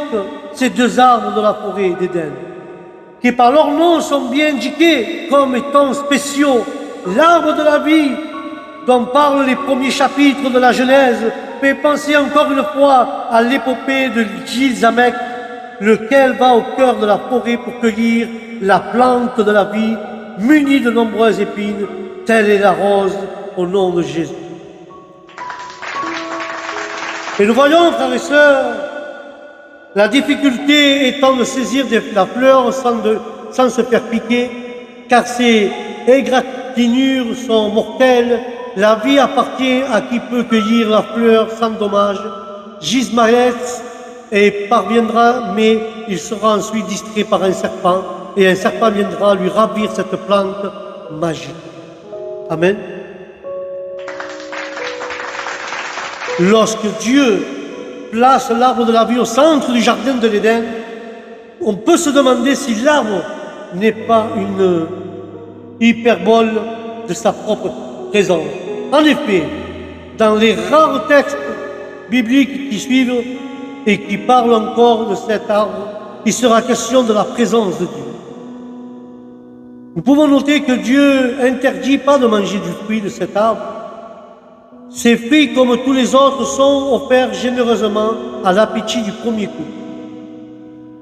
ces deux arbres de la forêt d'Éden, qui par leur nom sont bien indiqués comme étant spéciaux? L'arbre de la vie, dont parlent les premiers chapitres de la Genèse, fait penser encore une fois à l'épopée de Gilgamesh, lequel va au cœur de la forêt pour cueillir la plante de la vie, munie de nombreuses épines, telle est la rose au nom de Jésus. Et nous voyons, frères et sœurs, la difficulté étant de saisir la fleur sans se faire piquer, car ces égratignures sont mortelles. La vie appartient à qui peut cueillir la fleur sans dommage. Gismaès et parviendra, mais il sera ensuite distrait par un serpent, et un serpent viendra lui ravir cette plante magique. Amen. Lorsque Dieu place l'arbre de la vie au centre du jardin de l'Éden, on peut se demander si l'arbre n'est pas une hyperbole de sa propre présence. En effet, dans les rares textes bibliques qui suivent et qui parlent encore de cet arbre, il sera question de la présence de Dieu. Nous pouvons noter que Dieu n'interdit pas de manger du fruit de cet arbre. Ces fruits, comme tous les autres, sont offerts généreusement à l'appétit du premier coup.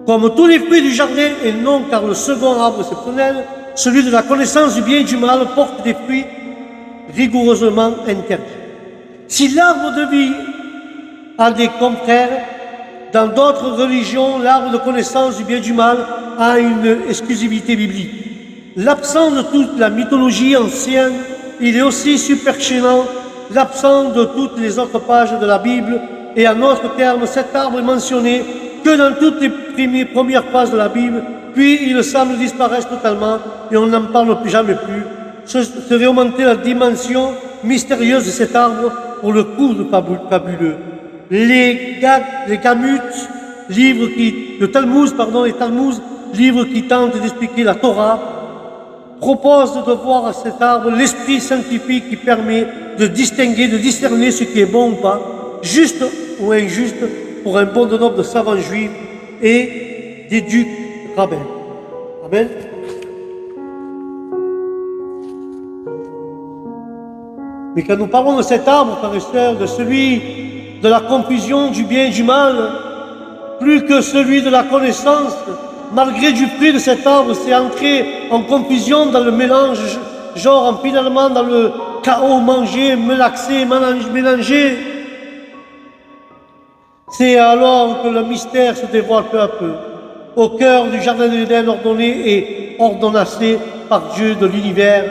Comme tous les fruits du jardin, et non car le second arbre exceptionnel, celui de la connaissance du bien et du mal, porte des fruits rigoureusement interdits. Si l'arbre de vie a des contraires, dans d'autres religions, l'arbre de connaissance du bien et du mal a une exclusivité biblique. L'absence de toute la mythologie ancienne, il est aussi superchénant l'absence de toutes les autres pages de la Bible, et en d'autres termes, cet arbre est mentionné que dans toutes les premières pages de la Bible, puis il semble disparaître totalement et on n'en parle plus jamais plus. Ce serait augmenter la dimension mystérieuse de cet arbre pour le coup de fabuleux. Les Talmud, les Talmud, livres qui tentent d'expliquer la Torah, propose de voir à cet arbre l'esprit scientifique qui permet de distinguer, de discerner ce qui est bon ou pas, juste ou injuste pour un bon nombre de savants juifs et d'éduques rabbins. Amen. Mais quand nous parlons de cet arbre, frères et sœurs, de celui de la confusion du bien et du mal, plus que celui de la connaissance, malgré du fruit de cet arbre, c'est entrer en confusion dans le mélange, genre finalement dans le chaos, manger, melaxer, mélanger. C'est alors que le mystère se dévoile peu à peu, au cœur du jardin de l'Éden ordonné et ordonnancé par Dieu de l'univers,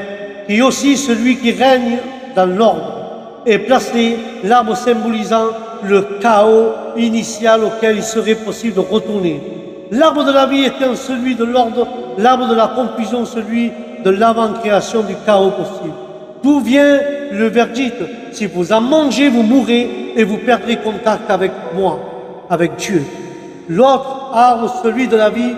qui est aussi celui qui règne dans l'ordre, et placé l'arbre symbolisant le chaos initial auquel il serait possible de retourner. L'arbre de la vie étant celui de l'ordre, l'arbre de la confusion celui de l'avant-création du chaos possible. D'où vient le verdict? Si vous en mangez, vous mourrez et vous perdrez contact avec moi, avec Dieu. L'autre arbre, celui de la vie,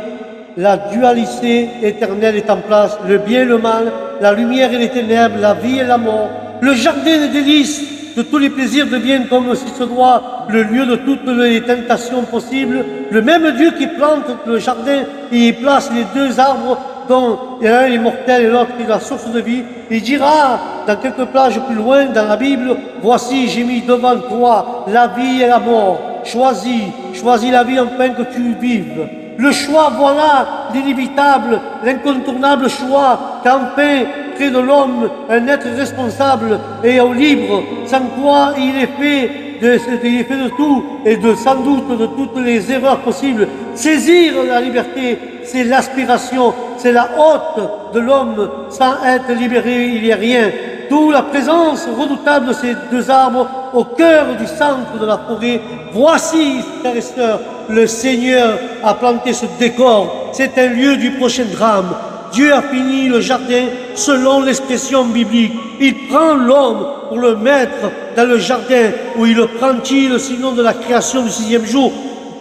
la dualité éternelle est en place, le bien et le mal, la lumière et les ténèbres, la vie et la mort, le jardin des délices, de tous les plaisirs deviennent comme si ce doit le lieu de toutes les tentations possibles. Le même Dieu qui plante le jardin et y place les deux arbres dont l'un est mortel et l'autre est la source de vie, il dira dans quelques pages plus loin dans la Bible, voici j'ai mis devant toi la vie et la mort, choisis la vie afin que tu vives. Le choix, voilà l'inévitable, l'incontournable choix qu'enfin crée de l'homme un être responsable et au libre, sans quoi il est fait de tout et sans doute de toutes les erreurs possibles. Saisir la liberté, c'est l'aspiration, c'est la hôte de l'homme. Sans être libéré, il n'y a rien. D'où la présence redoutable de ces deux arbres au cœur du centre de la forêt. Voici, frères et sœurs, le Seigneur a planté ce décor. C'est un lieu du prochain drame. Dieu a fini le jardin selon l'expression biblique. Il prend l'homme pour le mettre dans le jardin où il le prend-il sinon de la création du 6e jour.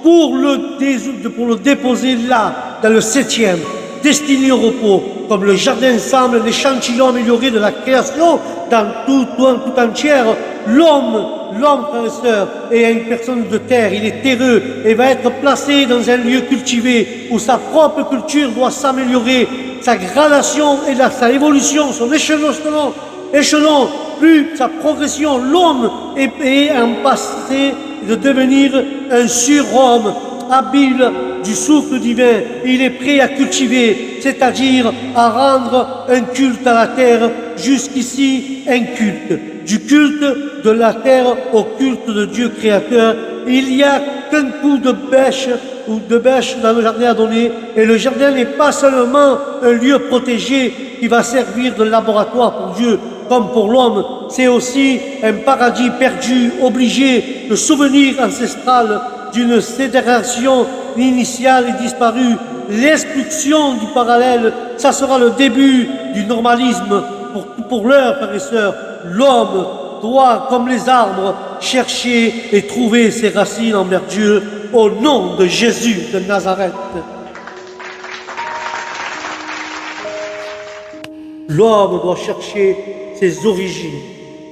pour le déposer là, dans le 7e, destiné au repos, comme le jardin semble un échantillon amélioré de la création dans tout entière. L'homme, frères et sœurs, est une personne de terre, il est terreux et va être placé dans un lieu cultivé où sa propre culture doit s'améliorer, sa gradation et sa évolution, son échelon, plus sa progression. L'homme est en passé de devenir un surhomme, habile du souffle divin. Il est prêt à cultiver, c'est-à-dire à rendre un culte à la terre, jusqu'ici un culte. Du culte de la terre au culte de Dieu créateur. Il n'y a qu'un coup de bêche dans le jardin à donner, et le jardin n'est pas seulement un lieu protégé qui va servir de laboratoire pour Dieu, comme pour l'homme, c'est aussi un paradis perdu, obligé, le souvenir ancestral d'une sédération initiale et disparue. L'expulsion du parallèle, ça sera le début du normalisme. Pour l'heure, frères et sœurs, l'homme doit, comme les arbres, chercher et trouver ses racines envers Dieu au nom de Jésus de Nazareth. L'homme doit chercher ses origines,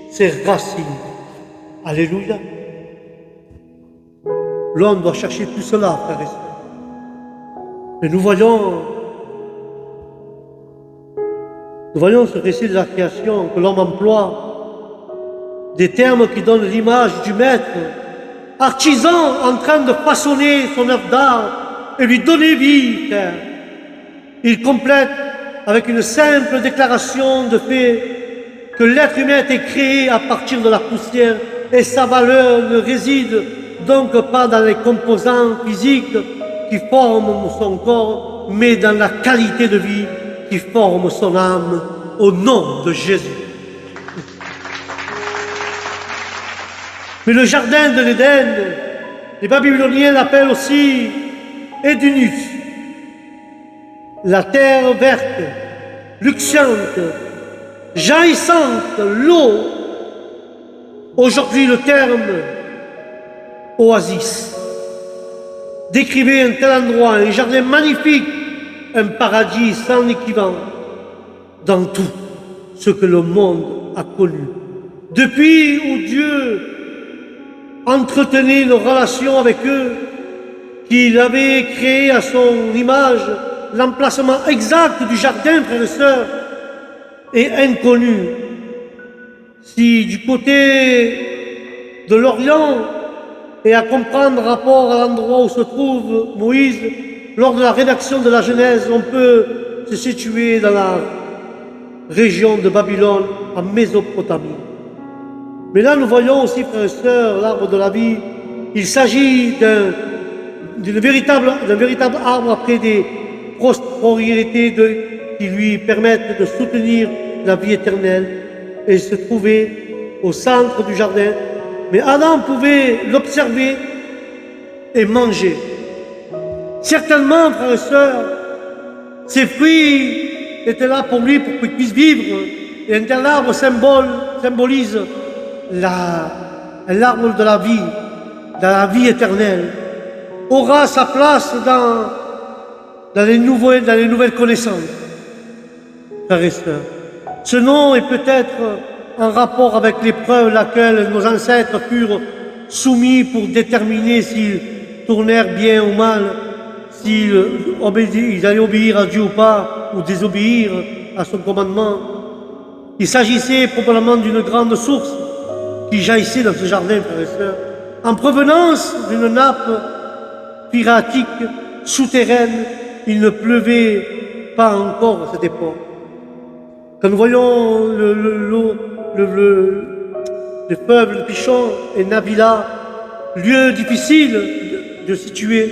ses racines. Alléluia. L'homme doit chercher tout cela, frères et sœurs. Mais nous voyons ce récit de la création que l'homme emploie, des termes qui donnent l'image du maître, artisan en train de façonner son œuvre d'art et lui donner vie. Il complète avec une simple déclaration de fait que l'être humain a été créé à partir de la poussière et sa valeur ne réside donc pas dans les composants physiques qui forment son corps, mais dans la qualité de vie qui forme son âme, au nom de Jésus. Mais le jardin de l'Éden, les Babyloniens l'appellent aussi Édunus, la terre verte, luxuriante, jaillissante, l'eau. Aujourd'hui, le terme oasis décrivait un tel endroit, un jardin magnifique, un paradis sans équivalent dans tout ce que le monde a connu. Depuis où Dieu entretenait une relation avec eux, qu'il avait créé à son image, l'emplacement exact du jardin, frères et sœurs, est inconnu. Si du côté de l'Orient, et à comprendre rapport à l'endroit où se trouve Moïse, lors de la rédaction de la Genèse, on peut se situer dans la région de Babylone, en Mésopotamie. Mais là, nous voyons aussi, frères et sœurs, l'arbre de la vie. Il s'agit d'un véritable arbre après des prospérités qui lui permettent de soutenir la vie éternelle et se trouver au centre du jardin. Mais Adam pouvait l'observer et manger. Certainement, frères et sœurs, ces fruits étaient là pour lui, pour qu'il puisse vivre. Et un tel arbre symbolise l'arbre de la vie éternelle, aura sa place dans les nouvelles connaissances. Frères et sœurs, ce nom est peut-être en rapport avec l'épreuve à laquelle nos ancêtres furent soumis pour déterminer s'ils tournèrent bien ou mal, s'ils allaient obéir à Dieu ou pas, ou désobéir à son commandement. Il s'agissait probablement d'une grande source qui jaillissait dans ce jardin, frères et sœurs, en provenance d'une nappe phréatique souterraine. Il ne pleuvait pas encore à cette époque. Quand nous voyons le peuple de Pichon et Nabila, lieu difficile de situer,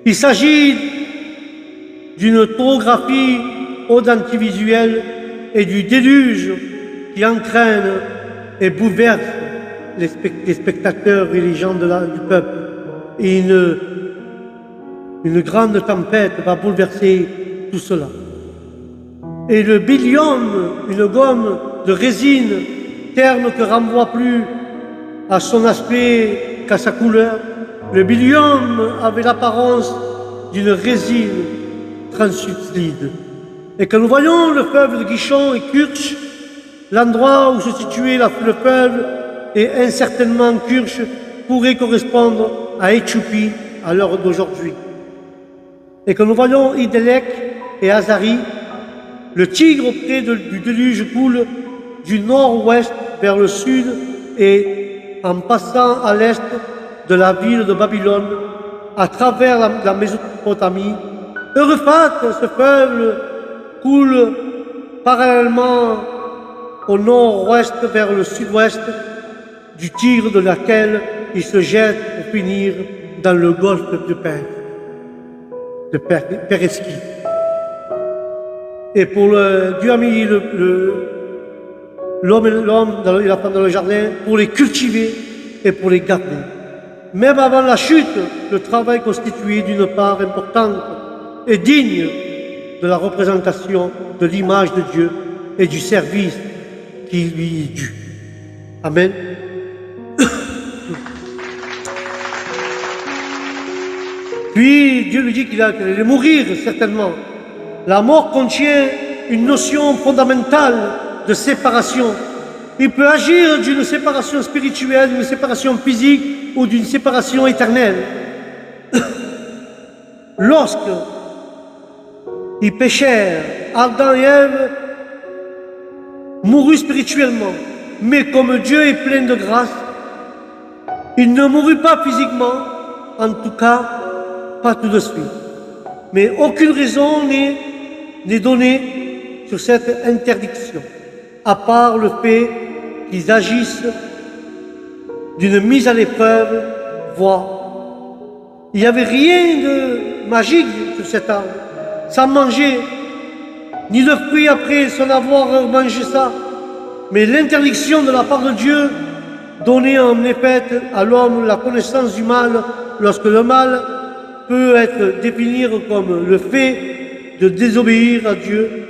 il s'agit d'une topographie audiovisuelle et du déluge qui entraîne et bouleverse les spectateurs et les gens du peuple. Et une grande tempête va bouleverser tout cela. Et le bdellium, une gomme de résine, terme que renvoie plus à son aspect qu'à sa couleur, Le bilium avait l'apparence d'une résine translucide. Et quand nous voyons le fleuve de Guichon et Kirch, l'endroit où se situait le fleuve et incertainement Kirch pourrait correspondre à Éthiopie à l'heure d'aujourd'hui. Et quand nous voyons Idelek et Azari, le Tigre près du déluge coule du nord-ouest vers le sud et en passant à l'est de la ville de Babylone, à travers la Mésopotamie. Euphrates, ce fleuve, coule parallèlement au nord-ouest vers le sud-ouest du Tigre, de laquelle il se jette pour finir dans le golfe de Pereski. Et pour Dieu a mis l'homme et la femme dans le jardin pour les cultiver et pour les garder. Même avant la chute, le travail constituait d'une part importante et digne de la représentation de l'image de Dieu et du service qui lui est dû. Amen. Puis Dieu lui dit qu'il allait mourir, certainement. La mort contient une notion fondamentale de séparation. Il peut agir d'une séparation spirituelle, d'une séparation physique ou d'une séparation éternelle. Lorsque ils péchèrent, Adam et Ève moururent spirituellement, mais comme Dieu est plein de grâce, il ne mourut pas physiquement, en tout cas pas tout de suite. Mais aucune raison n'est donnée sur cette interdiction, à part le fait qu'ils agissent d'une mise à l'épreuve, voire. Il n'y avait rien de magique sur cet arbre. Ça mangeait, ni le fruit après son avoir mangé ça. Mais l'interdiction de la part de Dieu donnait en effet à l'homme la connaissance du mal, lorsque le mal peut être défini comme le fait de désobéir à Dieu.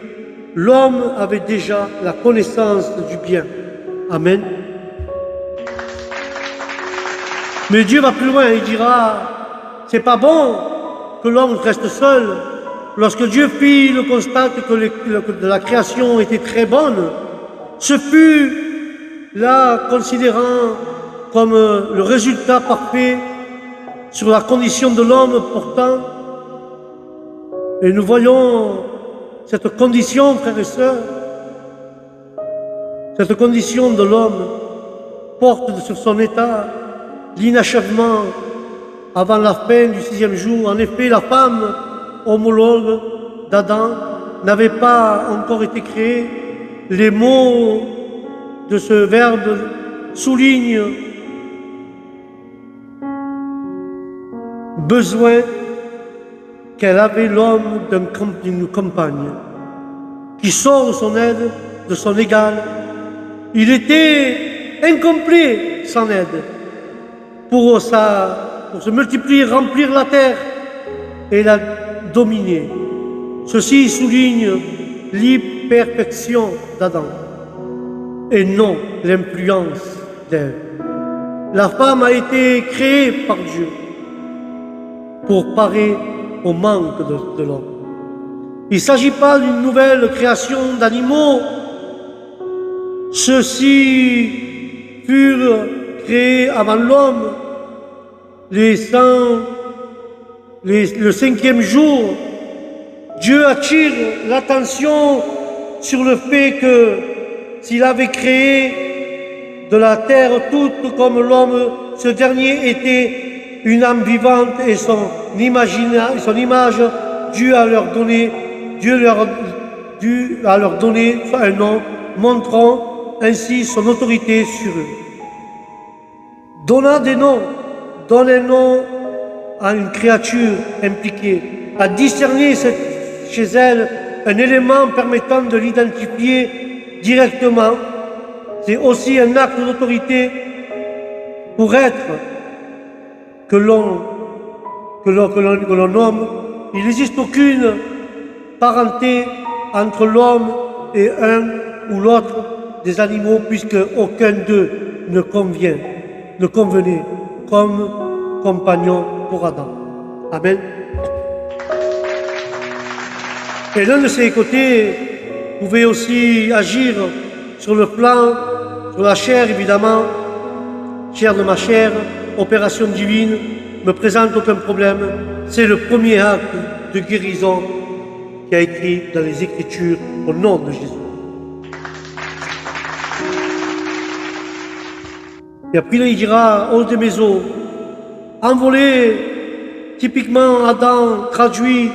L'homme avait déjà la connaissance du bien. Amen. Mais Dieu va plus loin, il dira, c'est pas bon que l'homme reste seul. Lorsque Dieu fit le constat que la création était très bonne, ce fut là considérant comme le résultat parfait sur la condition de l'homme pourtant. Et nous voyons cette condition, frères et sœurs, cette condition de l'homme porte sur son état l'inachèvement avant la fin du 6e jour. En effet, la femme homologue d'Adam n'avait pas encore été créée. Les mots de ce verbe soulignent besoin qu'elle avait l'homme d'une compagne qui sort de son aide, de son égal. Il était incomplet sans aide pour se multiplier, remplir la terre et la dominer. Ceci souligne l'imperfection d'Adam et non l'influence d'Ève. La femme a été créée par Dieu pour parer au manque de l'homme. Il ne s'agit pas d'une nouvelle création d'animaux. Ceux-ci furent créés avant l'homme. Le 5e jour, Dieu attire l'attention sur le fait que s'il avait créé de la terre toute comme l'homme, ce dernier était une âme vivante et son image, Dieu a leur donné un nom, montrant ainsi son autorité sur eux. Donna des noms, donne un nom à une créature impliquée, à discerner chez elle un élément permettant de l'identifier directement. C'est aussi un acte d'autorité pour être que l'on nomme. Il n'existe aucune parenté entre l'homme et un ou l'autre des animaux, puisque aucun d'eux ne convenait, comme compagnon pour Adam. Amen. Et l'un de ces côtés pouvait aussi agir sur le plan, sur la chair évidemment, chair de ma chair, opération divine, me présente aucun problème. C'est le premier acte de guérison qui a écrit dans les Écritures au nom de Jésus. Et après il dira, hors de mes eaux, envolé, typiquement Adam traduit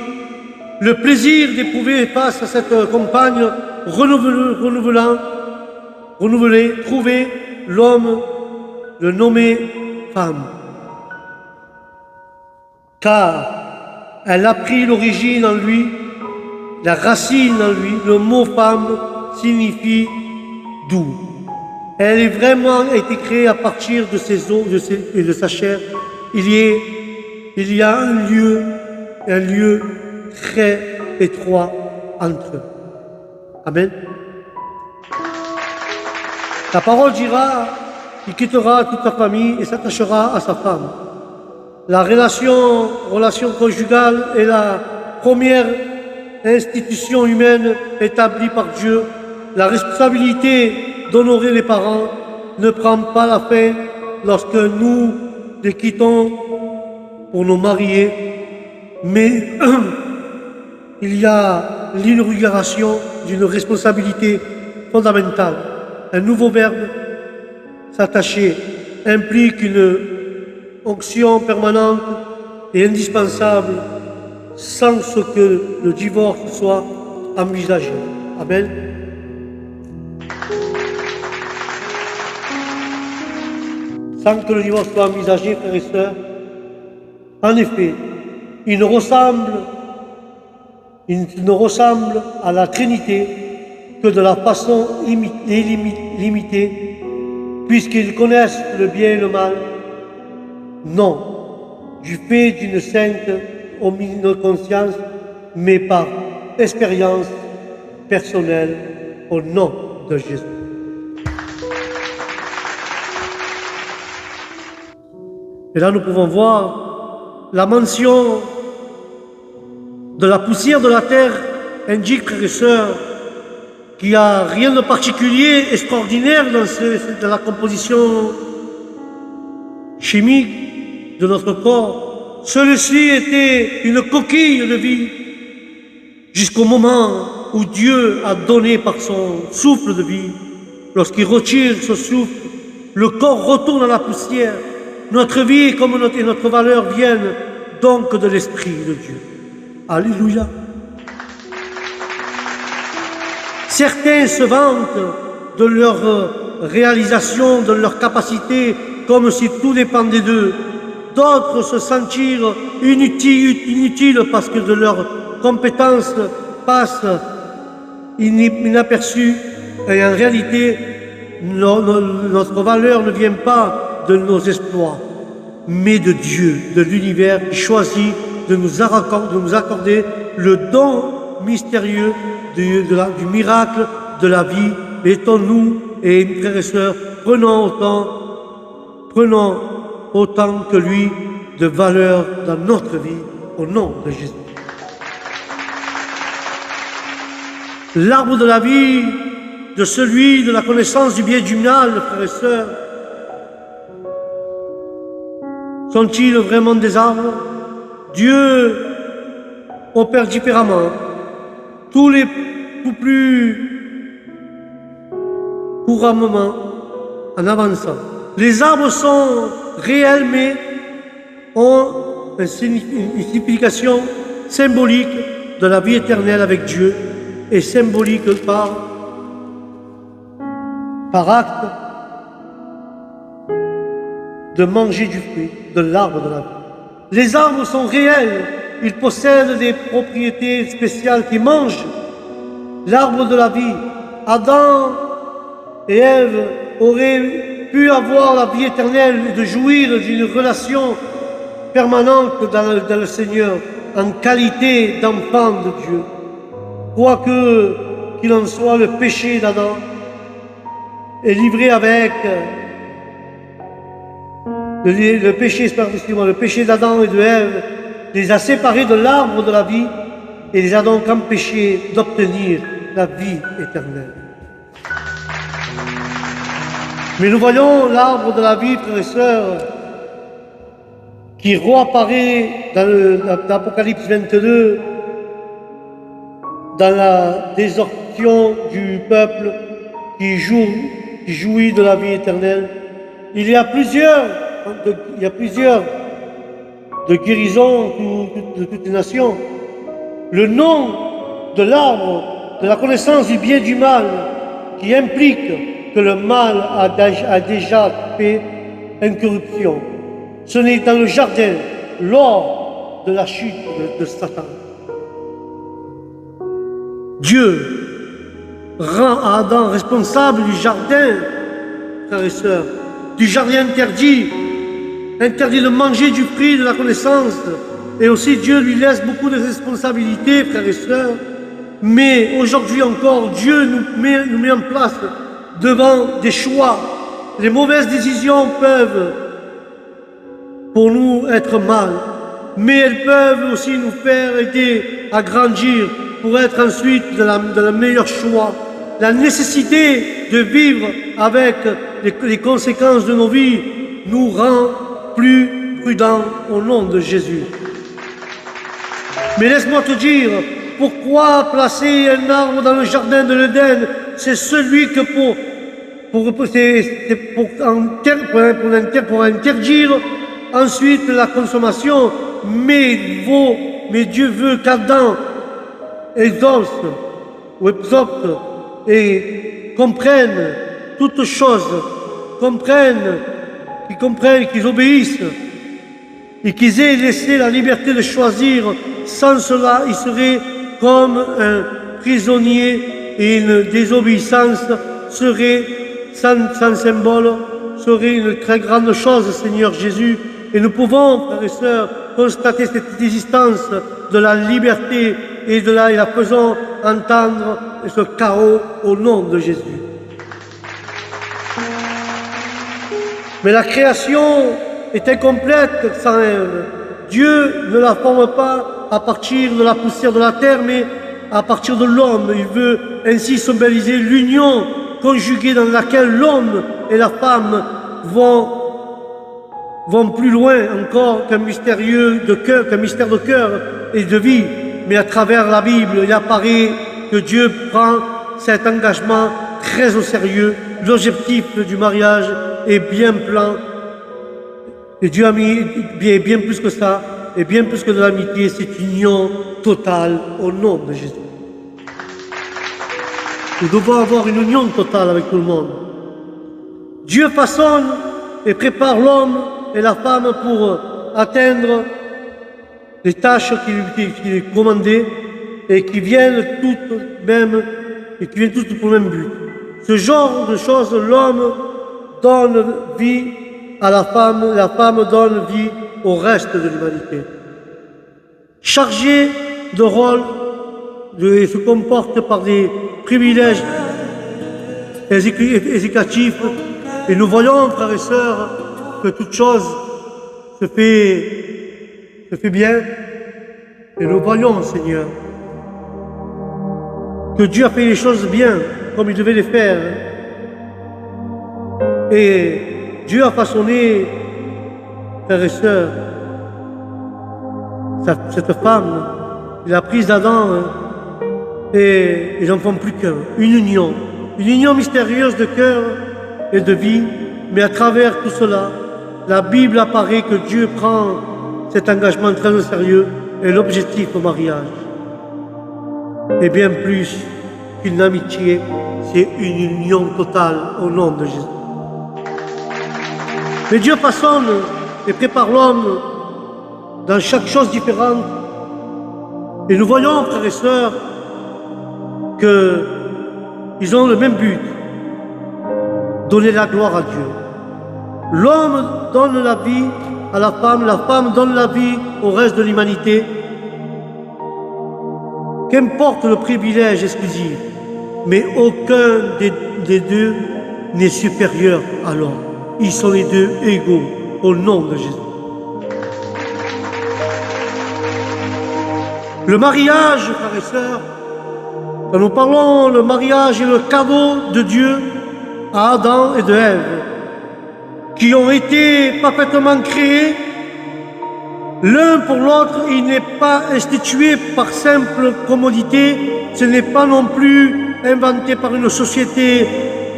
le plaisir d'éprouver face à cette compagne renouvelée, trouver l'homme, le nommer femme. Car elle a pris l'origine en lui, la racine en lui, le mot femme signifie doux. Elle est vraiment été créée à partir de ses os et de sa chair. Il y a un lieu très étroit entre eux. Amen. La parole dira, il quittera toute sa famille et s'attachera à sa femme. La relation conjugale est la première institution humaine établie par Dieu. La responsabilité d'honorer les parents ne prend pas la fin lorsque nous les quittons pour nous marier, mais il y a l'inauguration d'une responsabilité fondamentale. Un nouveau verbe, s'attacher, implique une onction permanente et indispensable sans ce que le divorce soit envisagé. Amen. Sans que le divorce soit envisagé, frères et sœurs, en effet, il ne ressemble à la Trinité que de la façon limitée, puisqu'ils connaissent le bien et le mal. Non, du fait d'une sainte omniscience, mais par expérience personnelle au nom de Jésus. Et là, nous pouvons voir la mention de la poussière de la terre indique, frères et sœurs, qu'il n'y a rien de particulier, extraordinaire dans la composition chimique de notre corps. Celui-ci était une coquille de vie jusqu'au moment où Dieu a donné par son souffle de vie. Lorsqu'il retire ce souffle, le corps retourne à la poussière. Notre vie comme notre valeur viennent donc de l'Esprit de Dieu. Alléluia. Certains se vantent de leur réalisation, de leur capacité, comme si tout dépendait d'eux. D'autres se sentirent inutiles parce que de leurs compétences passent inaperçues. Et en réalité, notre valeur ne vient pas de nos exploits, mais de Dieu, de l'univers qui choisit de nous accorder le don mystérieux du miracle de la vie. Mettons-nous, et frères et sœurs, prenons autant que lui de valeur dans notre vie, au nom de Jésus. L'arbre de la vie, de celui de la connaissance du bien et du mal, frères et sœurs, sont-ils vraiment des arbres? Dieu opère différemment, tout plus couramment en avançant. Les arbres sont réels mais ont une signification symbolique de la vie éternelle avec Dieu et symbolique par acte de manger du fruit de l'arbre de la vie. Les arbres sont réels, ils possèdent des propriétés spéciales qui mangent l'arbre de la vie. Adam et Ève auraient pu avoir la vie éternelle et de jouir d'une relation permanente dans le Seigneur en qualité d'enfant de Dieu. Quoique qu'il en soit, le péché d'Adam est livré avec le péché, excusez-moi, le péché d'Adam et de Ève les a séparés de l'arbre de la vie et les a donc empêchés d'obtenir la vie éternelle. Mais nous voyons l'arbre de la vie, frères et sœurs, qui réapparaît dans l'Apocalypse 22, dans la désorption du peuple qui jouit de la vie éternelle. Il y a plusieurs de guérisons de toutes les nations. Le nom de l'arbre de la connaissance du bien et du mal, qui implique que le mal a déjà fait incorruption. Ce n'est dans le jardin, lors de la chute de Satan. Dieu rend Adam responsable du jardin, frères et sœurs, du jardin interdit de manger du fruit de la connaissance. Et aussi Dieu lui laisse beaucoup de responsabilités, frères et sœurs. Mais aujourd'hui encore, Dieu nous met en place devant des choix. Les mauvaises décisions peuvent pour nous être mal, mais elles peuvent aussi nous faire aider à grandir pour être ensuite dans le meilleur choix. La nécessité de vivre avec les conséquences de nos vies nous rend plus prudents au nom de Jésus. Mais laisse-moi te dire, pourquoi placer un arbre dans le jardin de l'Éden? C'est celui que pour interdire ensuite la consommation. Mais Dieu veut qu'Adam exauce ou exopte et comprenne toutes choses, qu'ils obéissent et qu'ils aient laissé la liberté de choisir. Sans cela, ils seraient comme un prisonnier et une désobéissance serait sans symbole, serait une très grande chose, Seigneur Jésus. Et nous pouvons, frères et sœurs, constater cette existence de la liberté et la faisons entendre ce chaos au nom de Jésus. Mais la création est incomplète sans Ève. Dieu ne la forme pas à partir de la poussière de la terre, mais à partir de l'homme. Il veut ainsi symboliser l'union conjuguée dans laquelle l'homme et la femme vont plus loin encore qu'un mystère de cœur et de vie. Mais à travers la Bible, il apparaît que Dieu prend cet engagement très au sérieux. L'objectif du mariage est bien plein. Et Dieu a mis bien plus que ça, et bien plus que de l'amitié, c'est une union totale au nom de Jésus. Nous devons avoir une union totale avec tout le monde. Dieu façonne et prépare l'homme et la femme pour atteindre les tâches qui lui commandées et qui viennent toutes pour le même but. Ce genre de choses, l'homme donne vie à la femme donne vie au reste de l'humanité. Chargé de rôle, il se comporte par des privilèges éducatifs. Et nous voyons, frères et sœurs, que toute chose se fait bien. Et nous voyons, Seigneur, que Dieu a fait les choses bien, comme il devait les faire. Et Dieu a façonné, frères et sœurs, cette femme, il a pris d'Adam et ils n'en font plus qu'un. Une union mystérieuse de cœur et de vie, mais à travers tout cela, la Bible apparaît que Dieu prend cet engagement très au sérieux et l'objectif au mariage. Et bien plus qu'une amitié, c'est une union totale au nom de Jésus. Mais Dieu façonne et prépare l'homme dans chaque chose différente. Et nous voyons, frères et sœurs, qu'ils ont le même but, donner la gloire à Dieu. L'homme donne la vie à la femme donne la vie au reste de l'humanité. Qu'importe le privilège exclusif, mais aucun des deux n'est supérieur à l'autre. Ils sont les deux égaux au nom de Jésus. Le mariage, frères et sœurs, quand nous parlons, le mariage est le cadeau de Dieu à Adam et de Ève, qui ont été parfaitement créés l'un pour l'autre. Il n'est pas institué par simple commodité, ce n'est pas non plus inventé par une société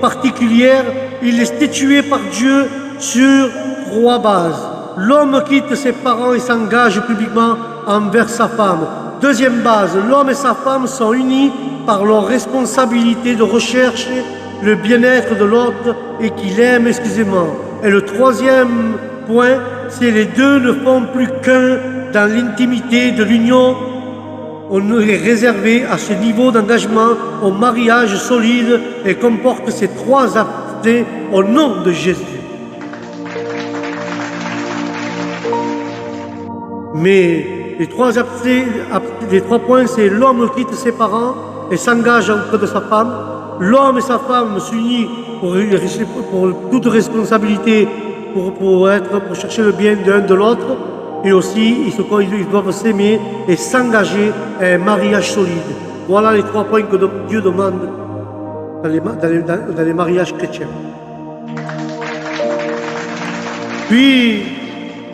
particulière, il est institué par Dieu sur 3 bases. L'homme quitte ses parents et s'engage publiquement envers sa femme. Deuxième base, l'homme et sa femme sont unis par leur responsabilité de rechercher le bien-être de l'autre et qu'il aime exclusivement. Et le troisième point, c'est les deux ne font plus qu'un dans l'intimité de l'union. On est réservé à ce niveau d'engagement au mariage solide et comporte ces 3 aspects au nom de Jésus. Mais les 3 points, c'est l'homme quitte ses parents et s'engage auprès de sa femme. L'homme et sa femme s'unissent pour toute responsabilité, pour chercher le bien de l'un de l'autre. Et aussi, ils doivent s'aimer et s'engager à un mariage solide. Voilà les 3 points que Dieu demande dans les mariages chrétiens. Puis,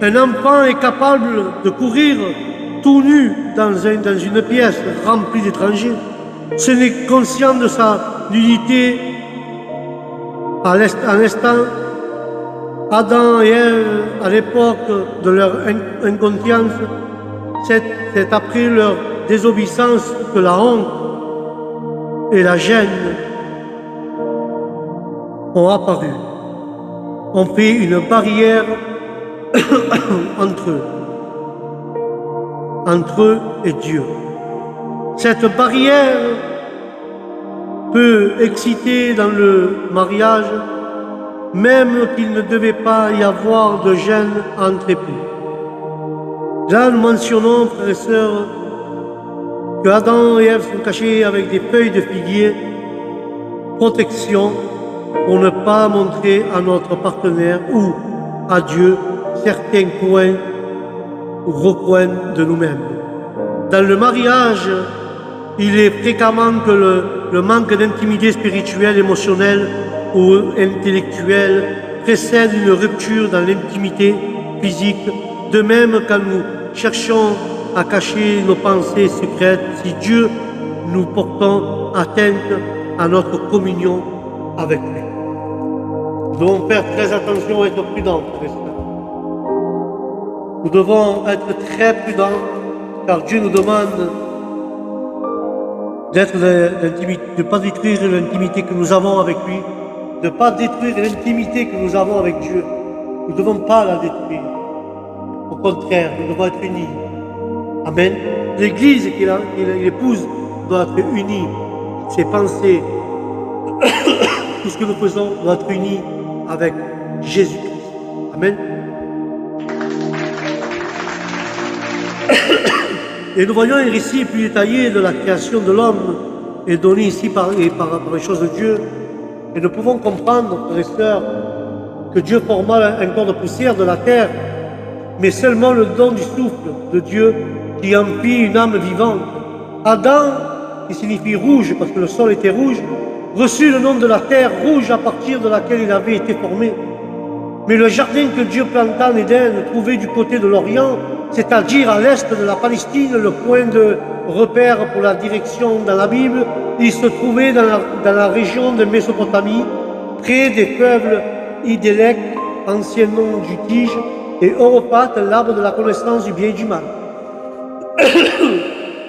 un enfant est capable de courir tout nu dans une pièce remplie d'étrangers. Ce n'est conscient de sa nudité à l'instant. Adam et Ève, à l'époque de leur inconscience, c'est après leur désobéissance que la honte et la gêne ont apparu. On fait une barrière entre eux et Dieu. Cette barrière peut exciter dans le mariage, même qu'il ne devait pas y avoir de gêne entre époux. Là, nous mentionnons, frères et sœurs, que Adam et Ève sont cachés avec des feuilles de figuier, protection pour ne pas montrer à notre partenaire ou à Dieu certains coins ou recoins de nous-mêmes. Dans le mariage, il est fréquemment que le manque d'intimité spirituelle, émotionnelle ou intellectuelle précède une rupture dans l'intimité physique. De même, quand nous cherchons à cacher nos pensées secrètes, si Dieu nous portons atteinte à notre communion avec lui. Nous devons faire très attention et être prudents, frères et sœurs. Nous devons être très prudents, car Dieu nous demande de ne pas détruire l'intimité que nous avons avec lui, de ne pas détruire l'intimité que nous avons avec Dieu. Nous ne devons pas la détruire. Au contraire, nous devons être unis. Amen. L'Église qu'il épouse doit être unie. Ses pensées, tout ce que nous faisons doit être uni avec Jésus-Christ. Amen. Et nous voyons un récit plus détaillé de la création de l'homme et donné ici par les choses de Dieu. Et nous pouvons comprendre, frères et sœurs, que Dieu forma un corps de poussière de la terre, mais seulement le don du souffle de Dieu qui en fit une âme vivante. Adam, qui signifie rouge parce que le sol était rouge, reçut le nom de la terre rouge à partir de laquelle il avait été formé. Mais le jardin que Dieu planta en Éden, trouvé du côté de l'Orient, c'est-à-dire à l'est de la Palestine, le point de repère pour la direction dans la Bible, il se trouvait dans la région de Mésopotamie, près des peuples Idélec, ancien nom du tige, et Europath, l'arbre de la connaissance du bien et du mal.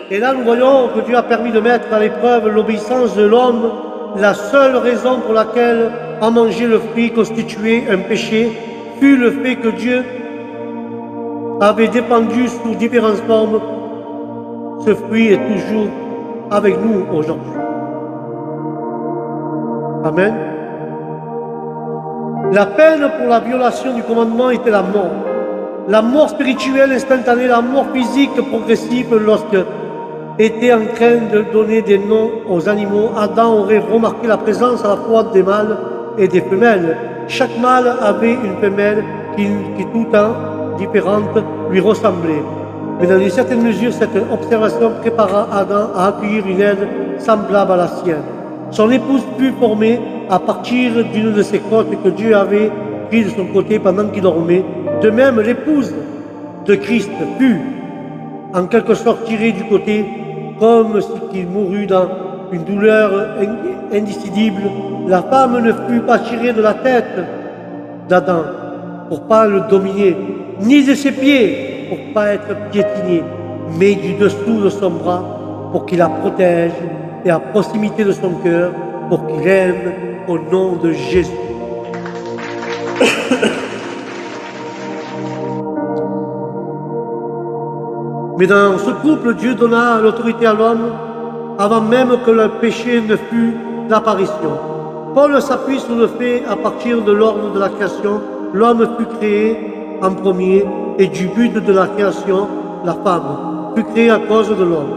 Et là, nous voyons que Dieu a permis de mettre à l'épreuve l'obéissance de l'homme. La seule raison pour laquelle en manger le fruit constituait un péché fut le fait que Dieu avait dépendu sous différentes formes. Ce fruit est toujours avec nous aujourd'hui. Amen. La peine pour la violation du commandement était la mort. La mort spirituelle instantanée, la mort physique progressive lorsque était en train de donner des noms aux animaux. Adam aurait remarqué la présence à la fois des mâles et des femelles. Chaque mâle avait une femelle qui tout temps différente lui ressemblait. Mais dans une certaine mesure, cette observation prépara Adam à accueillir une aide semblable à la sienne. Son épouse fut formée à partir d'une de ces côtes que Dieu avait prise de son côté pendant qu'il dormait. De même, l'épouse de Christ fut en quelque sorte tirée du côté, comme s'il mourut dans une douleur indicible. La femme ne fut pas tirée de la tête d'Adam pour pas le dominer, ni de ses pieds pour pas être piétinée, mais du dessous de son bras pour qu'il la protège et à proximité de son cœur pour qu'il aime au nom de Jésus. Mais dans ce couple, Dieu donna l'autorité à l'homme avant même que le péché ne fût l'apparition. Paul s'appuie sur le fait, à partir de l'ordre de la création, l'homme fut créé en premier et du but de la création, la femme fut créée à cause de l'homme.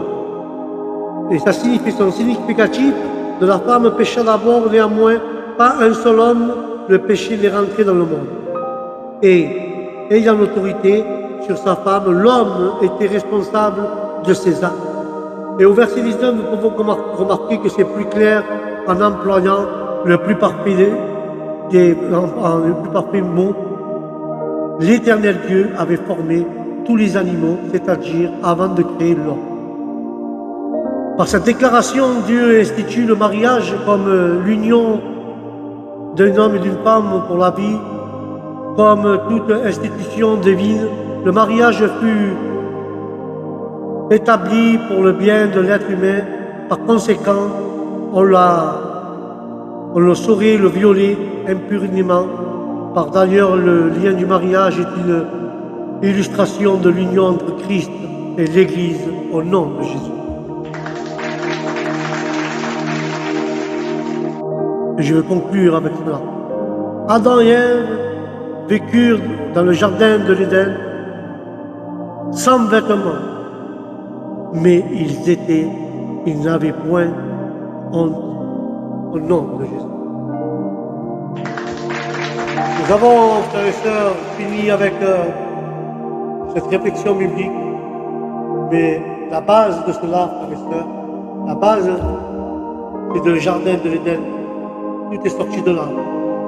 Et son significatif de la femme pécha d'abord, néanmoins, pas un seul homme, le péché n'est rentré dans le monde. Et, ayant l'autorité sur sa femme, l'homme était responsable de ses actes. Et au verset 19, nous pouvons remarquer que c'est plus clair en employant le plus parfait mot. L'Éternel Dieu avait formé tous les animaux, c'est-à-dire avant de créer l'homme. Par cette déclaration, Dieu institue le mariage comme l'union d'un homme et d'une femme pour la vie. Comme toute institution divine, le mariage fut établi pour le bien de l'être humain. Par conséquent, on ne saurait le violer impunément. Par d'ailleurs, le lien du mariage est une illustration de l'union entre Christ et l'Église au nom de Jésus. Et je veux conclure avec cela. Adam et Ève vécurent dans le jardin de l'Éden sans vêtements, mais ils n'avaient point honte au nom de Jésus. Nous avons, frères et sœurs, fini avec cette réflexion biblique, mais la base de cela, frères et sœurs, la base, c'est le jardin de l'Éden. Tout est sorti de là.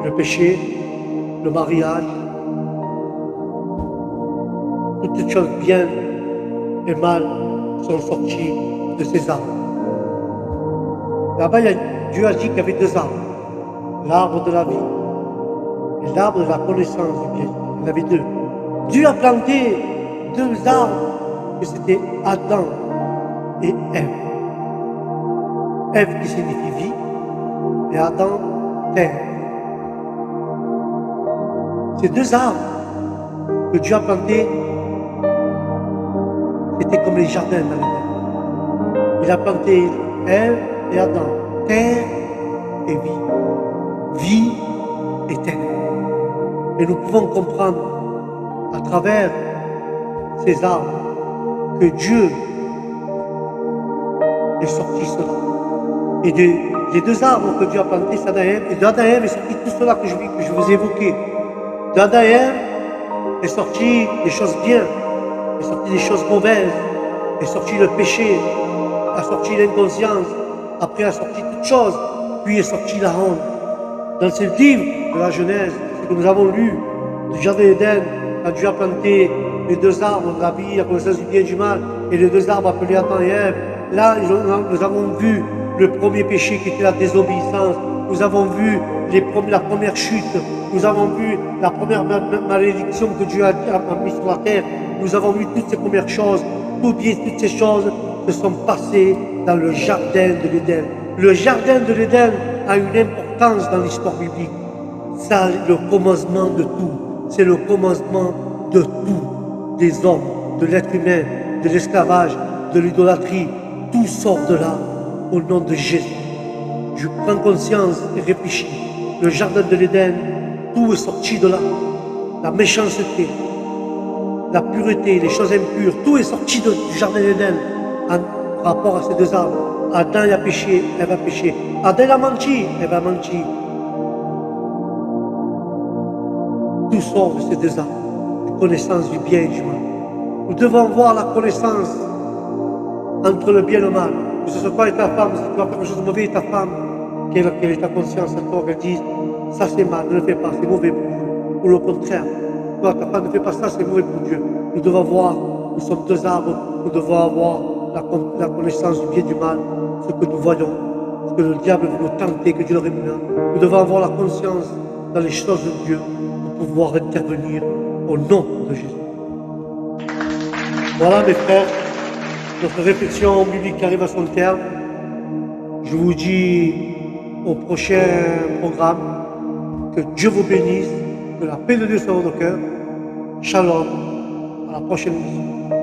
Le péché, le mariage, toutes les choses bien et mal sont sorties de ces arbres. Là-bas, Dieu a dit qu'il y avait deux arbres. L'arbre de la vie et l'arbre de la connaissance du bien. Il y en avait deux. Dieu a planté deux arbres, et c'était Adam et Ève. Ève qui signifie vie, et Adam, terre. Ces deux arbres que Dieu a plantés, c'était comme les jardins dans l'Éden. Il a planté Ève et Adam, terre et vie. Vie et terre. Et nous pouvons comprendre à travers ces arbres que Dieu est sorti cela. Et les deux arbres que Dieu a plantés, c'est Adam et Ève. Et d'Adam et Ève est sorti tout cela que je vous ai évoqué. D'Adam et Ève est sorti des choses bien, est sorti des choses mauvaises, est sorti le péché, a sorti l'inconscience, après a sorti toutes choses, puis est sorti la honte. Dans ce livre de la Genèse, ce que nous avons lu du Jardin d'Éden, quand Dieu a planté les deux arbres de la vie, la connaissance du bien et du mal, et les deux arbres appelés Adam et Ève, là nous avons vu le premier péché qui était la désobéissance, nous avons vu la première chute, nous avons vu la première malédiction que Dieu a mise sur la terre, nous avons vu toutes ces premières choses, toutes ces choses se sont passées dans le Jardin de l'Éden. Le Jardin de l'Éden a une importance dans l'histoire biblique. C'est le commencement de tout. C'est le commencement de tout. Des hommes, de l'être humain, de l'esclavage, de l'idolâtrie. Tout sort de là au nom de Jésus. Je prends conscience et réfléchis. Le Jardin de l'Éden, tout est sorti de là. La méchanceté, la pureté, les choses impures, tout est sorti du Jardin d'Éden en rapport à ces deux arbres. Adam a péché, Ève a péché. Adam a menti, Ève a menti. Tout sort de ces deux arbres, la connaissance du bien et du mal. Nous devons voir la connaissance entre le bien et le mal. Que ce soit toi et ta femme, si tu vas faire quelque chose de mauvais et ta femme, quelle est ta conscience à toi, qu'elle dise ça c'est mal, ne le fais pas, c'est mauvais pour Dieu. Ou le contraire, toi ta femme ne fais pas ça, c'est mauvais pour Dieu. Nous devons voir, nous sommes deux arbres, nous devons avoir la connaissance du bien et du mal, ce que nous voyons, ce que le diable veut nous tenter, que Dieu le rémunère. Nous devons avoir la conscience dans les choses de Dieu pour pouvoir intervenir au nom de Jésus. Voilà mes frères, notre réflexion biblique arrive à son terme. Je vous dis au prochain programme que Dieu vous bénisse, que la paix de Dieu soit dans nos cœurs. Shalom, à la prochaine émission.